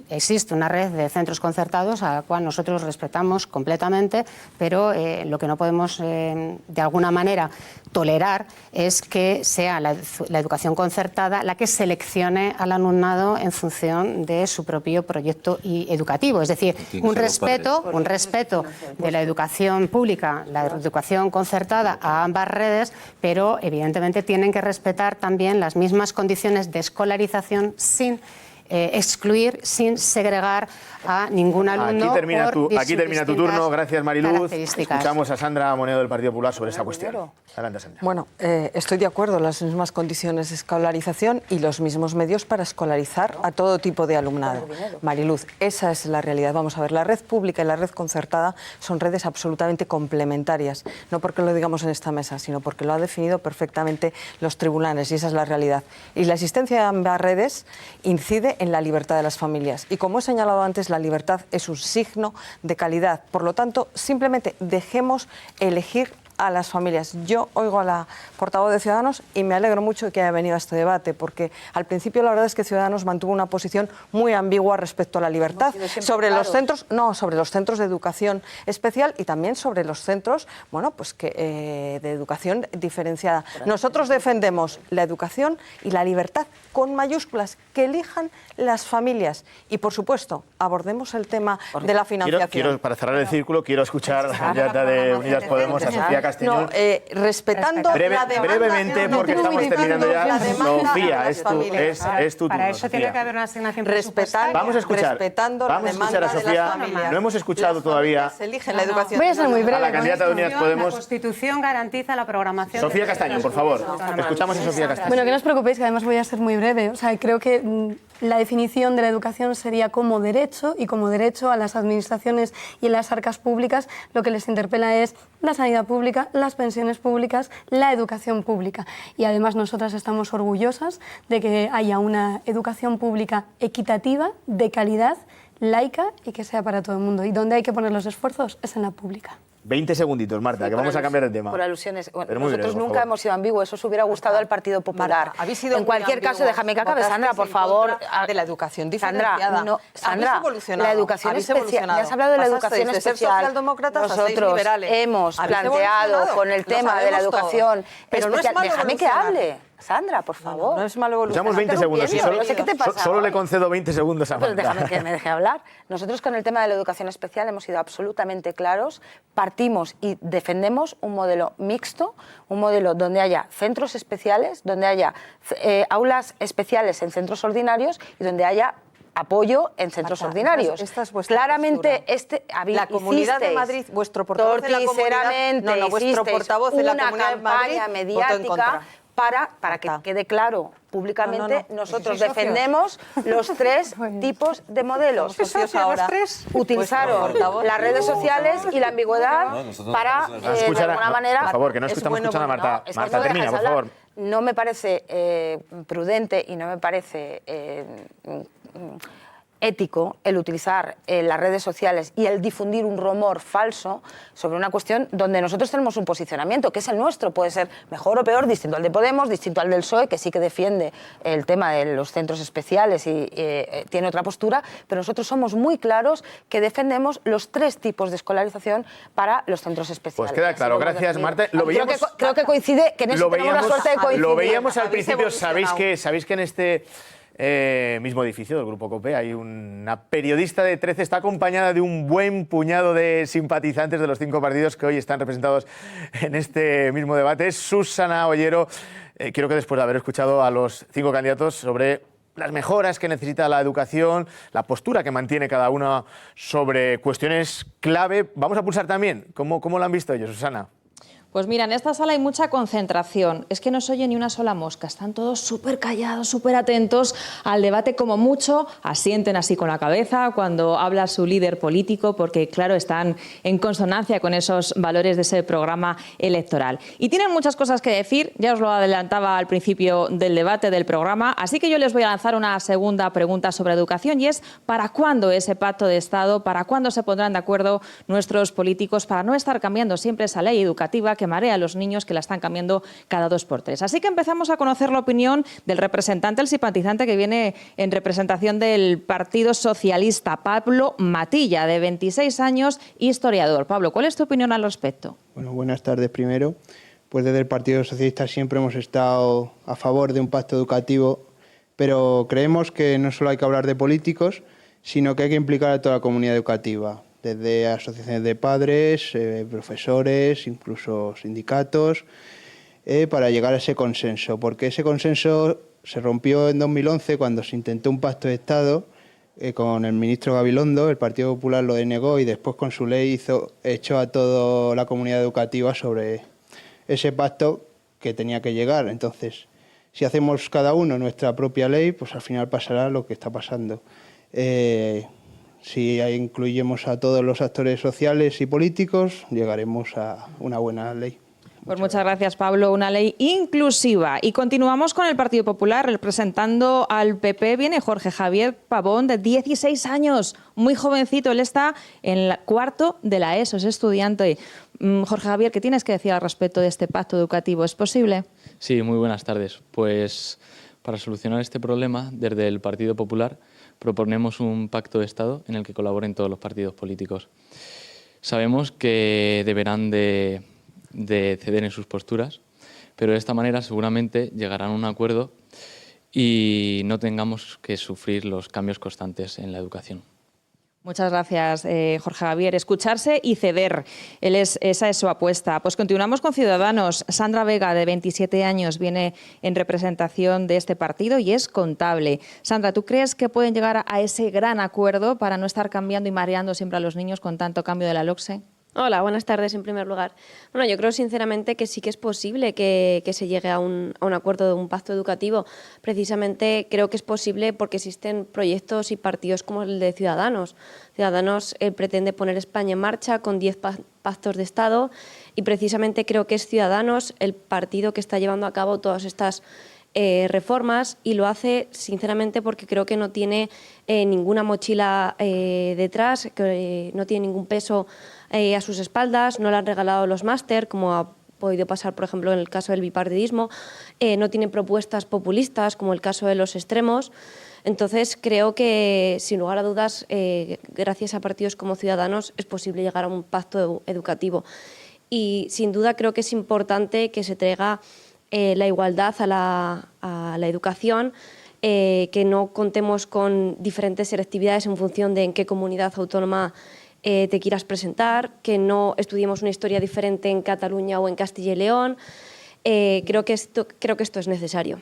S6: existe una red de centros concertados a la cual nosotros respetamos completamente, pero lo que no podemos de alguna manera tolerar es que sea la educación concertada la que seleccione al alumnado en función de su propio proyecto educativo. Es decir, un respeto de la educación pública, la educación concertada a ambas redes, pero evidentemente tienen que respetar también las mismas condiciones de escolarización sin excluir, sin segregar a ningún alumno.
S1: Aquí termina tu turno. Gracias, Mariluz. Escuchamos a Sandra Monedo del Partido Popular sobre esa cuestión. Adelante, Sandra.
S8: Bueno, estoy de acuerdo, las mismas condiciones de escolarización y los mismos medios para escolarizar a todo tipo de alumnado. Mariluz, esa es la realidad. Vamos a ver, la red pública y la red concertada son redes absolutamente complementarias, no porque lo digamos en esta mesa, sino porque lo ha definido perfectamente los tribunales y esa es la realidad. Y la existencia de ambas redes incide en la libertad de las familias. Y como he señalado antes, la libertad es un signo de calidad. Por lo tanto, simplemente dejemos elegir a las familias. Yo oigo a la portavoz de Ciudadanos y me alegro mucho de que haya venido a este debate, porque al principio la verdad es que Ciudadanos mantuvo una posición muy ambigua respecto a la libertad sobre los centros, sobre los centros de educación especial y también sobre los centros, bueno, pues de educación diferenciada. Nosotros defendemos la educación y la libertad con mayúsculas, que elijan las familias y, por supuesto, abordemos el tema de la financiación.
S1: Para cerrar el círculo, quiero escuchar a la candidata de Unidas Podemos, a Sofía Castañón.
S8: Respetando la demanda.
S1: Brevemente, porque estamos terminando ya. Sofía, es tu turno.
S6: Para eso tiene que haber una asignación
S8: presupuestaria.
S1: Vamos a escuchar a Sofía. No hemos escuchado todavía.
S8: La educación.
S7: Voy a ser muy breve.
S1: A la candidata de Unidas Podemos.
S6: La Constitución garantiza la programación.
S1: Sofía Castañón, por favor. Escuchamos a Sofía Castañón.
S7: Bueno, que no os preocupéis, que además voy a ser muy breve. O sea, creo que la definición de la educación sería como derecho, y como derecho a las administraciones y en las arcas públicas lo que les interpela es la sanidad pública, las pensiones públicas, la educación pública. Y además nosotras estamos orgullosas de que haya una educación pública equitativa, de calidad, laica y que sea para todo el mundo. Y donde hay que poner los esfuerzos es en la pública.
S1: 20 segunditos, Marta, que vamos a cambiar de tema.
S5: Por alusiones. Bueno,
S1: nosotros
S5: nunca hemos sido ambiguos, eso os hubiera gustado al Partido Popular. En cualquier caso, déjame que acabe, Sandra, por favor.
S8: De la educación diferenciada.
S5: Sandra, la educación especial. Ya has hablado de la educación especial. Nosotros hemos planteado con el tema de la educación especial. Déjame que hable. Sandra, por favor.
S8: No es malo evolución.
S1: Escuchamos 20 segundos. Sí,
S5: No sé qué te pasa.
S1: Solo le concedo 20 segundos a Marta.
S5: Pues déjame que me deje hablar. Nosotros con el tema de la educación especial hemos sido absolutamente claros. Partimos y defendemos un modelo mixto, un modelo donde haya centros especiales, donde haya aulas especiales en centros ordinarios y donde haya apoyo en centros ordinarios.
S8: Esta es vuestra
S5: claramente
S8: postura. La Comunidad de Madrid, vuestro portavoz de la Comunidad, vuestro portavoz de la Comunidad de Madrid
S5: campaña mediática para que quede claro públicamente, nosotros
S8: Pues
S5: defendemos los tres tipos de modelos. Utilizaron las redes sociales y la ambigüedad para, de alguna manera...
S1: Por favor, que no escuchamos escuchando a Marta.
S5: Es que
S1: Marta,
S5: no
S1: termina,
S5: dejas
S1: por
S5: hablar.
S1: favor.
S5: No me parece prudente y no me parece ético el utilizar las redes sociales y el difundir un rumor falso sobre una cuestión donde nosotros tenemos un posicionamiento, que es el nuestro. Puede ser mejor o peor, distinto al de Podemos, distinto al del PSOE, que sí que defiende el tema de los centros especiales y tiene otra postura, pero nosotros somos muy claros que defendemos los tres tipos de escolarización para los centros especiales.
S1: Pues queda claro, gracias Marta.
S5: Creo que coincide, que en eso tenemos la suerte de coincidir.
S1: Lo veíamos al principio, sabéis que en este mismo edificio del Grupo COPE hay una periodista de 13, está acompañada de un buen puñado de simpatizantes de los 5 partidos que hoy están representados en este mismo debate. Es Susana Ollero. Quiero que después de haber escuchado a los 5 candidatos sobre las mejoras que necesita la educación, la postura que mantiene cada uno sobre cuestiones clave, vamos a pulsar también. ¿Cómo lo han visto ellos, Susana?
S10: Pues mira, en esta sala hay mucha concentración. Es que no se oye ni una sola mosca. Están todos súper callados, súper atentos al debate, como mucho asienten así con la cabeza cuando habla su líder político, porque claro, están en consonancia con esos valores de ese programa electoral. Y tienen muchas cosas que decir, ya os lo adelantaba al principio del debate del programa, así que yo les voy a lanzar una segunda pregunta sobre educación y es ¿para cuándo ese pacto de Estado? ¿Para cuándo se pondrán de acuerdo nuestros políticos para no estar cambiando siempre esa ley educativa que marea a los niños, que la están cambiando cada 2 por 3. Así que empezamos a conocer la opinión del representante, el simpatizante que viene en representación del Partido Socialista, Pablo Matilla, de 26 años, historiador. Pablo, ¿cuál es tu opinión al respecto?
S17: Bueno, buenas tardes primero. Pues desde el Partido Socialista siempre hemos estado a favor de un pacto educativo, pero creemos que no solo hay que hablar de políticos, sino que hay que implicar a toda la comunidad educativa, desde asociaciones de padres, profesores, incluso sindicatos, para llegar a ese consenso. Porque ese consenso se rompió en 2011 cuando se intentó un pacto de Estado con el ministro Gabilondo, el Partido Popular lo denegó y después con su ley echó a toda la comunidad educativa sobre ese pacto que tenía que llegar. Entonces, si hacemos cada uno nuestra propia ley, pues al final pasará lo que está pasando. Si incluyemos a todos los actores sociales y políticos, llegaremos a una buena ley.
S10: Pues muchas gracias, Pablo. Una ley inclusiva. Y continuamos con el Partido Popular. Representando al PP viene Jorge Javier Pavón, de 16 años, muy jovencito. Él está en el 4º de la ESO, es estudiante. Jorge Javier, ¿qué tienes que decir al respecto de este pacto educativo? ¿Es posible?
S18: Sí, muy buenas tardes. Pues para solucionar este problema, desde el Partido Popular proponemos un pacto de Estado en el que colaboren todos los partidos políticos. Sabemos que deberán de ceder en sus posturas, pero de esta manera seguramente llegarán a un acuerdo y no tengamos que sufrir los cambios constantes en la educación.
S10: Muchas gracias, Jorge Javier. Escucharse y ceder. Esa es su apuesta. Pues continuamos con Ciudadanos. Sandra Vega, de 27 años, viene en representación de este partido y es contable. Sandra, ¿tú crees que pueden llegar a ese gran acuerdo para no estar cambiando y mareando siempre a los niños con tanto cambio de la LOCSE?
S19: Hola, buenas tardes en primer lugar. Bueno, yo creo sinceramente que sí que es posible que se llegue a un acuerdo de un pacto educativo. Precisamente creo que es posible porque existen proyectos y partidos como el de Ciudadanos. Ciudadanos pretende poner España en marcha con 10 pactos de Estado y precisamente creo que es Ciudadanos el partido que está llevando a cabo todas estas reformas y lo hace sinceramente porque creo que no tiene ninguna mochila detrás, que no tiene ningún peso a sus espaldas, no le han regalado los máster, como ha podido pasar, por ejemplo, en el caso del bipartidismo, no tiene propuestas populistas, como el caso de los extremos. Entonces, creo que, sin lugar a dudas, gracias a partidos como Ciudadanos, es posible llegar a un pacto educativo. Y, sin duda, creo que es importante que se traiga la igualdad a la educación, que no contemos con diferentes selectividades en función de en qué comunidad autónoma te quieras presentar, que no estudiemos una historia diferente en Cataluña o en Castilla y León. Creo que esto es necesario.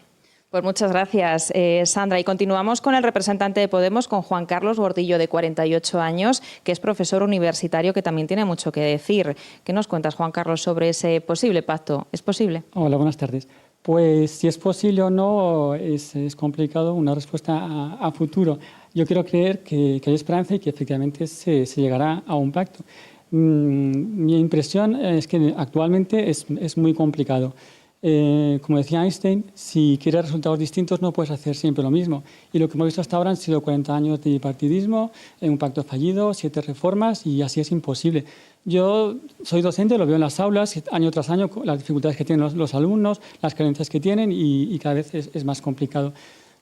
S10: Pues muchas gracias, Sandra. Y continuamos con el representante de Podemos, con Juan Carlos Gordillo, de 48 años, que es profesor universitario, que también tiene mucho que decir. ¿Qué nos cuentas, Juan Carlos, sobre ese posible pacto? ¿Es posible?
S20: Hola, buenas tardes. Pues si es posible o no, es complicado una respuesta a futuro. Yo quiero creer que hay esperanza y que efectivamente se llegará a un pacto. Mi impresión es que actualmente es muy complicado. Como decía Einstein, si quieres resultados distintos no puedes hacer siempre lo mismo. Y lo que hemos visto hasta ahora han sido 40 años de bipartidismo, un pacto fallido, 7 reformas y así es imposible. Yo soy docente, lo veo en las aulas, año tras año, las dificultades que tienen los alumnos, las carencias que tienen y cada vez es más complicado.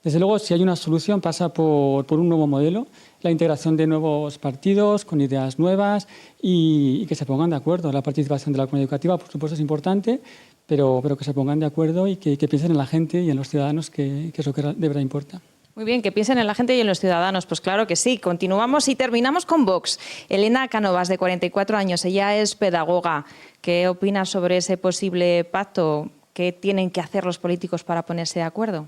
S20: Desde luego, si hay una solución, pasa por un nuevo modelo, la integración de nuevos partidos con ideas nuevas y que se pongan de acuerdo. La participación de la comunidad educativa, por supuesto, es importante, pero que se pongan de acuerdo y que piensen en la gente y en los ciudadanos, que es lo que de verdad importa.
S10: Muy bien, que piensen en la gente y en los ciudadanos. Pues claro que sí. Continuamos y terminamos con Vox. Elena Cánovas, de 44 años, ella es pedagoga. ¿Qué opina sobre ese posible pacto? ¿Qué tienen que hacer los políticos para ponerse de acuerdo?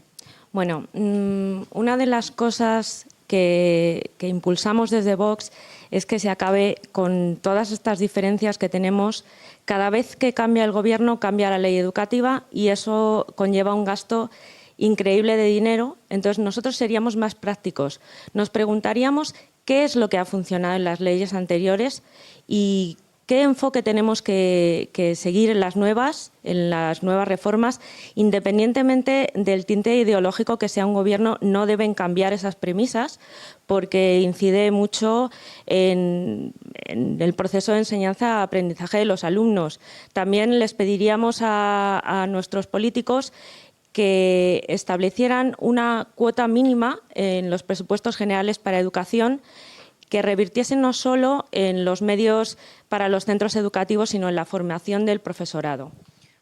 S21: Bueno, una de las cosas que impulsamos desde Vox es que se acabe con todas estas diferencias que tenemos. Cada vez que cambia el gobierno, cambia la ley educativa y eso conlleva un gasto increíble de dinero. Entonces nosotros seríamos más prácticos. Nos preguntaríamos qué es lo que ha funcionado en las leyes anteriores y qué enfoque tenemos que seguir en las nuevas reformas. Independientemente del tinte ideológico que sea un gobierno, no deben cambiar esas premisas porque incide mucho en el proceso de enseñanza-aprendizaje de los alumnos. También les pediríamos a nuestros políticos que establecieran una cuota mínima en los presupuestos generales para educación, que revirtiesen no solo en los medios para los centros educativos, sino en la formación del profesorado.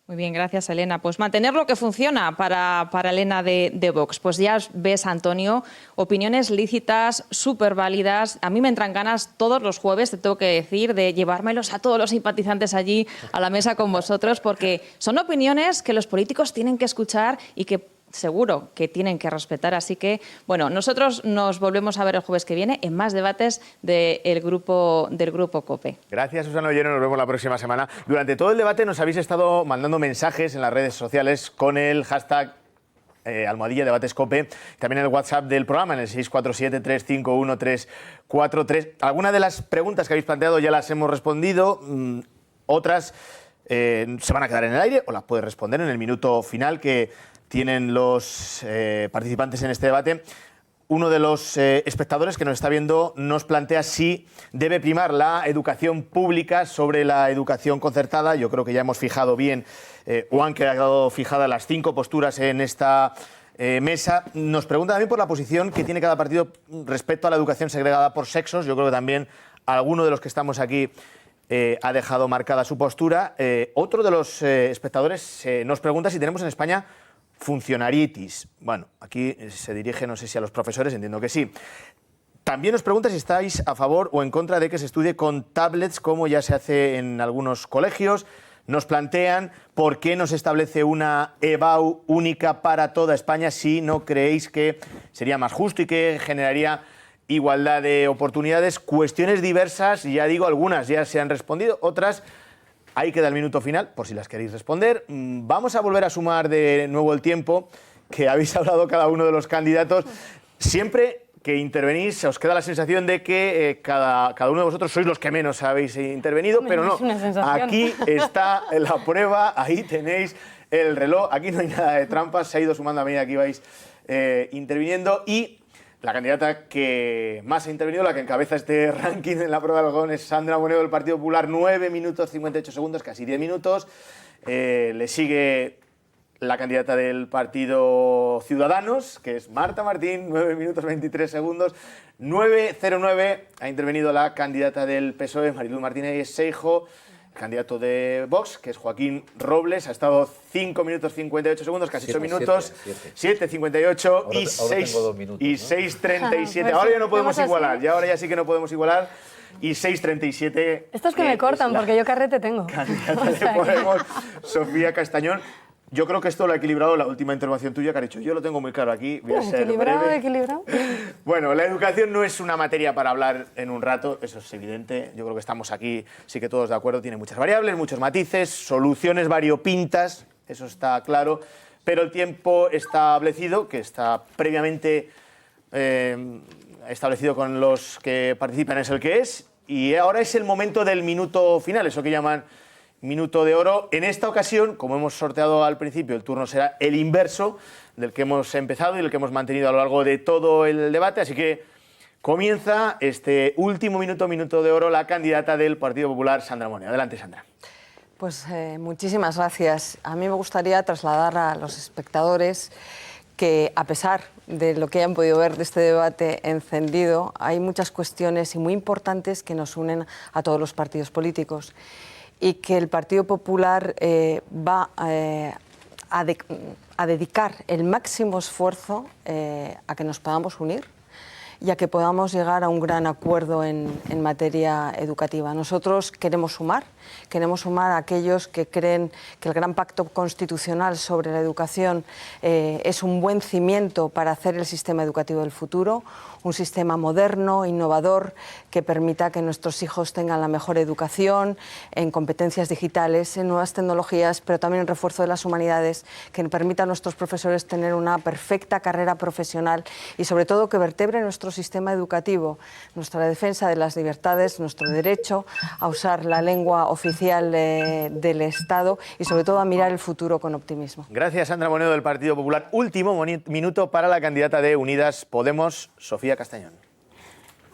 S10: Muy bien, gracias, Elena. Pues mantener lo que funciona para Elena de Vox. Pues ya ves, Antonio, opiniones lícitas, súper válidas. A mí me entran ganas todos los jueves, te tengo que decir, de llevármelos a todos los simpatizantes allí a la mesa con vosotros, porque son opiniones que los políticos tienen que escuchar y que seguro que tienen que respetar. Así que, bueno, nosotros nos volvemos a ver el jueves que viene en más debates del grupo COPE.
S1: Gracias, Susana Ollero. Nos vemos la próxima semana. Durante todo el debate nos habéis estado mandando mensajes en las redes sociales con el hashtag #DebatesCope, también en el WhatsApp del programa, en el 647-351-343. Algunas de las preguntas que habéis planteado ya las hemos respondido, otras se van a quedar en el aire o las puedes responder en el minuto final que tienen los participantes en este debate. Uno de los espectadores que nos está viendo nos plantea si debe primar la educación pública sobre la educación concertada. Yo creo que ya hemos fijado bien o han quedado fijadas las 5 posturas en esta mesa. Nos pregunta también por la posición que tiene cada partido respecto a la educación segregada por sexos. Yo creo que también alguno de los que estamos aquí ha dejado marcada su postura. Otro de los espectadores nos pregunta si tenemos en España funcionaritis. Bueno, aquí se dirige, no sé si a los profesores, entiendo que sí. También nos pregunta si estáis a favor o en contra de que se estudie con tablets, como ya se hace en algunos colegios. Nos plantean por qué no se establece una EBAU única para toda España si no creéis que sería más justo y que generaría igualdad de oportunidades. Cuestiones diversas, ya digo, algunas ya se han respondido, otras ahí queda el minuto final, por si las queréis responder. Vamos a volver a sumar de nuevo el tiempo que habéis hablado cada uno de los candidatos. Siempre que intervenís os queda la sensación de que cada uno de vosotros sois los que menos habéis intervenido, pero no. Aquí está la prueba, ahí tenéis el reloj, aquí no hay nada de trampas, se ha ido sumando a medida que ibais interviniendo y la candidata que más ha intervenido, la que encabeza este ranking en la prueba del algodón, es Sandra Moneo del Partido Popular, 9 minutos 58 segundos, casi 10 minutos. Le sigue la candidata del Partido Ciudadanos, que es Marta Martín, 9 minutos 23 segundos. 9:09 ha intervenido la candidata del PSOE, Mariluz Martínez Seijo. El candidato de Vox, que es Joaquín Robles, ha estado 5 minutos 58 segundos, casi 8 minutos, 7:58 y 6:37. Ahora ya no podemos igualar, ahora ya sí que no podemos igualar. Y 6:37.
S7: Estos que me cortan, porque yo carrete tengo.
S1: Candidata de Podemos, Sofía Castañón. Yo creo que esto lo ha equilibrado la última intervención tuya, que has dicho, yo lo tengo muy claro aquí, voy a ser breve.
S7: Equilibrado.
S1: Bueno, la educación no es una materia para hablar en un rato, eso es evidente. Yo creo que estamos aquí, sí que todos de acuerdo, tiene muchas variables, muchos matices, soluciones variopintas, eso está claro, pero el tiempo establecido, que está previamente establecido con los que participan, es el que es, y ahora es el momento del minuto final, eso que llaman minuto de oro. En esta ocasión, como hemos sorteado al principio, el turno será el inverso del que hemos empezado y el que hemos mantenido a lo largo de todo el debate. Así que comienza este último minuto de oro la candidata del Partido Popular, Sandra Moneo. Adelante, Sandra.
S8: Pues muchísimas gracias. A mí me gustaría trasladar a los espectadores que, a pesar de lo que hayan podido ver de este debate encendido, hay muchas cuestiones y muy importantes que nos unen a todos los partidos políticos, y que el Partido Popular va a dedicar el máximo esfuerzo a que nos podamos unir y a que podamos llegar a un gran acuerdo en materia educativa. Nosotros queremos sumar a aquellos que creen que el gran pacto constitucional sobre la educación es un buen cimiento para hacer el sistema educativo del futuro, un sistema moderno, innovador, que permita que nuestros hijos tengan la mejor educación en competencias digitales, en nuevas tecnologías, pero también en refuerzo de las humanidades, que permita a nuestros profesores tener una perfecta carrera profesional y, sobre todo, que vertebre nuestro sistema educativo, nuestra defensa de las libertades, nuestro derecho a usar la lengua oficial del Estado y, sobre todo, a mirar el futuro con optimismo.
S1: Gracias, Sandra Moneo, del Partido Popular. Último minuto para la candidata de Unidas Podemos, Sofía Castañón.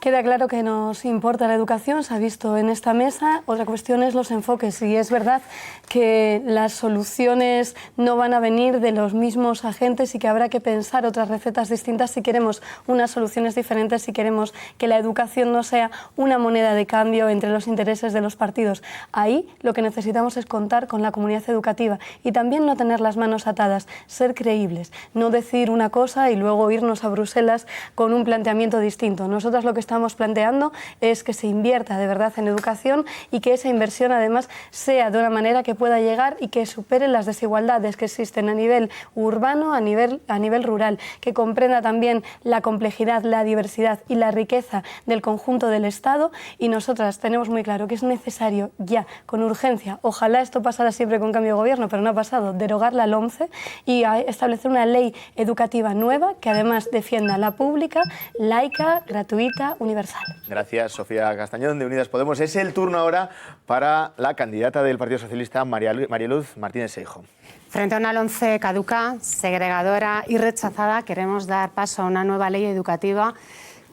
S7: Queda claro que nos importa la educación, se ha visto en esta mesa. Otra cuestión es los enfoques, y es verdad que las soluciones no van a venir de los mismos agentes y que habrá que pensar otras recetas distintas si queremos unas soluciones diferentes, si queremos que la educación no sea una moneda de cambio entre los intereses de los partidos. Ahí lo que necesitamos es contar con la comunidad educativa y también no tener las manos atadas, ser creíbles, no decir una cosa y luego irnos a Bruselas con un planteamiento distinto. Nosotras lo que estamos planteando es que se invierta de verdad en educación y que esa inversión además sea de una manera que pueda llegar y que supere las desigualdades que existen a nivel urbano, a nivel rural, que comprenda también la complejidad, la diversidad y la riqueza del conjunto del Estado. Y nosotras tenemos muy claro que es necesario ya, con urgencia, ojalá esto pasara siempre con cambio de gobierno, pero no ha pasado, derogar la LOMCE y establecer una ley educativa nueva que además defienda la pública, laica, gratuita, universal.
S1: Gracias, Sofía Castañón, de Unidas Podemos. Es el turno ahora para la candidata del Partido Socialista, María Luz Martínez Seijo.
S6: Frente a una LOMCE caduca, segregadora y rechazada, queremos dar paso a una nueva ley educativa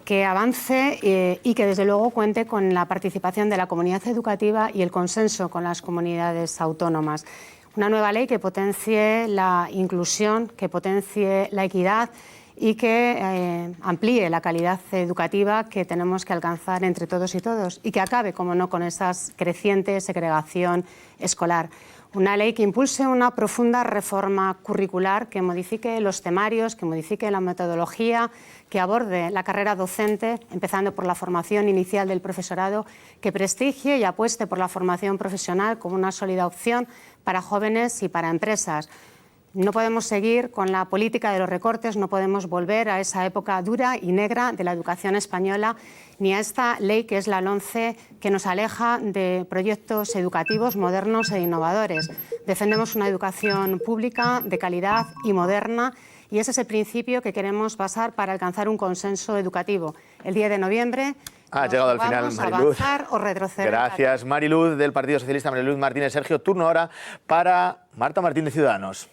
S6: que avance y que desde luego cuente con la participación de la comunidad educativa y el consenso con las comunidades autónomas. Una nueva ley que potencie la inclusión, que potencie la equidad y que amplíe la calidad educativa que tenemos que alcanzar entre todos y todos y que acabe, como no, con esa creciente segregación escolar. Una ley que impulse una profunda reforma curricular, que modifique los temarios, que modifique la metodología, que aborde la carrera docente, empezando por la formación inicial del profesorado, que prestigie y apueste por la formación profesional como una sólida opción para jóvenes y para empresas. No podemos seguir con la política de los recortes, no podemos volver a esa época dura y negra de la educación española, ni a esta ley que es la LOMCE, que nos aleja de proyectos educativos modernos e innovadores. Defendemos una educación pública de calidad y moderna, y ese es el principio que queremos basar para alcanzar un consenso educativo. El 10 de noviembre
S1: ha llegado al final, Mariluz.
S6: Avanzar o retroceder.
S1: Gracias, Mariluz, del Partido Socialista, Mariluz Martínez Sergio. Turno ahora para Marta Martín, de Ciudadanos.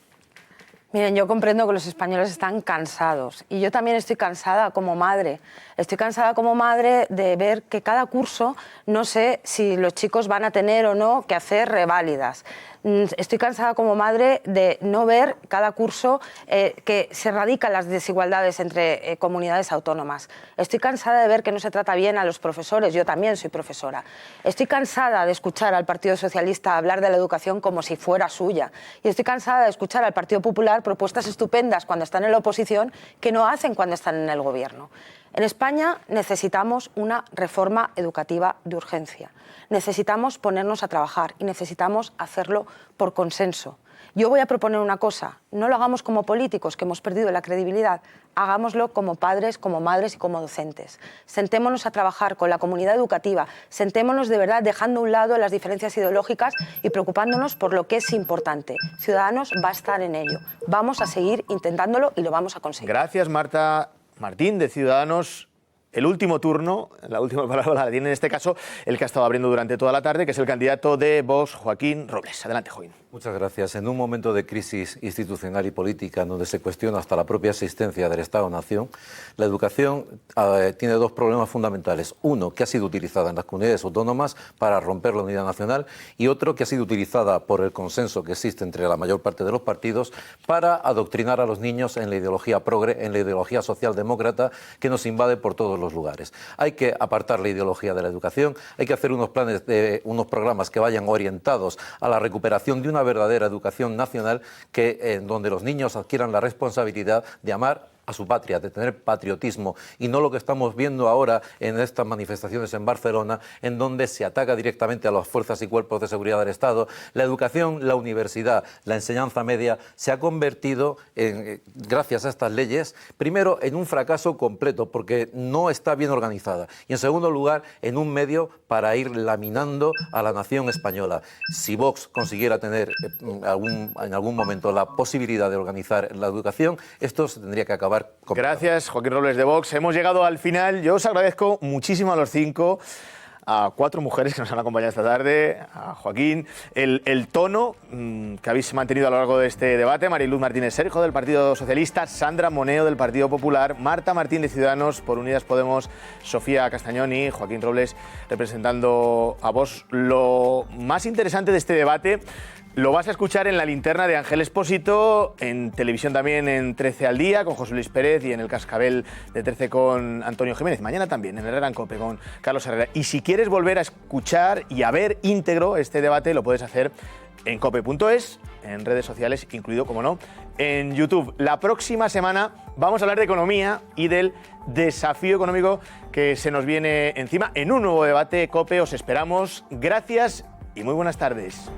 S5: Miren, yo comprendo que los españoles están cansados y yo también estoy cansada como madre. Estoy cansada como madre de ver que cada curso no sé si los chicos van a tener o no que hacer reválidas. Estoy cansada como madre de no ver cada curso que se radican las desigualdades entre comunidades autónomas. Estoy cansada de ver que no se trata bien a los profesores. Yo también soy profesora. Estoy cansada de escuchar al Partido Socialista hablar de la educación como si fuera suya. Y estoy cansada de escuchar al Partido Popular propuestas estupendas cuando están en la oposición que no hacen cuando están en el gobierno. En España necesitamos una reforma educativa de urgencia. Necesitamos ponernos a trabajar y necesitamos hacerlo por consenso. Yo voy a proponer una cosa, no lo hagamos como políticos, que hemos perdido la credibilidad, hagámoslo como padres, como madres y como docentes. Sentémonos a trabajar con la comunidad educativa, sentémonos de verdad dejando a un lado las diferencias ideológicas y preocupándonos por lo que es importante. Ciudadanos va a estar en ello. Vamos a seguir intentándolo y lo vamos a conseguir.
S1: Gracias, Marta Martín, de Ciudadanos. El último turno, la última palabra la tiene en este caso el que ha estado abriendo durante toda la tarde, que es el candidato de Vox, Joaquín Robles. Adelante, Joaquín.
S4: Muchas gracias. En un momento de crisis institucional y política, en donde se cuestiona hasta la propia existencia del Estado-Nación, la educación tiene dos problemas fundamentales. Uno, que ha sido utilizada en las comunidades autónomas para romper la unidad nacional, y otro, que ha sido utilizada por el consenso que existe entre la mayor parte de los partidos para adoctrinar a los niños en la ideología progre, en la ideología socialdemócrata que nos invade por todos los lugares. Hay que apartar la ideología de la educación, hay que hacer unos programas que vayan orientados a la recuperación de una verdadera educación nacional, donde los niños adquieran la responsabilidad de amar a su patria, de tener patriotismo, y no lo que estamos viendo ahora en estas manifestaciones en Barcelona, en donde se ataca directamente a las fuerzas y cuerpos de seguridad del Estado. La educación, la universidad, la enseñanza media se ha convertido, gracias a estas leyes, primero en un fracaso completo porque no está bien organizada, y en segundo lugar en un medio para ir laminando a la nación española. Si Vox consiguiera tener en algún momento la posibilidad de organizar la educación, esto se tendría que acabar.
S1: Gracias, Joaquín Robles de Vox. Hemos llegado al final. Yo os agradezco muchísimo a los 5, a 4 mujeres que nos han acompañado esta tarde, a Joaquín, el tono que habéis mantenido a lo largo de este debate. Mariluz Martínez Serjo, del Partido Socialista, Sandra Moneo, del Partido Popular, Marta Martín, de Ciudadanos, por Unidas Podemos, Sofía Castañón, Joaquín Robles, representando a Vox. Lo más interesante de este debate lo vas a escuchar en La Linterna de Ángel Expósito, en televisión también en 13 al día con José Luis Pérez, y en el Cascabel de 13 con Antonio Jiménez. Mañana también en Herrera en Cope con Carlos Herrera. Y si quieres volver a escuchar y a ver íntegro este debate, lo puedes hacer en cope.es, en redes sociales, incluido, como no, en YouTube. La próxima semana vamos a hablar de economía y del desafío económico que se nos viene encima en un nuevo debate. Cope, os esperamos. Gracias y muy buenas tardes.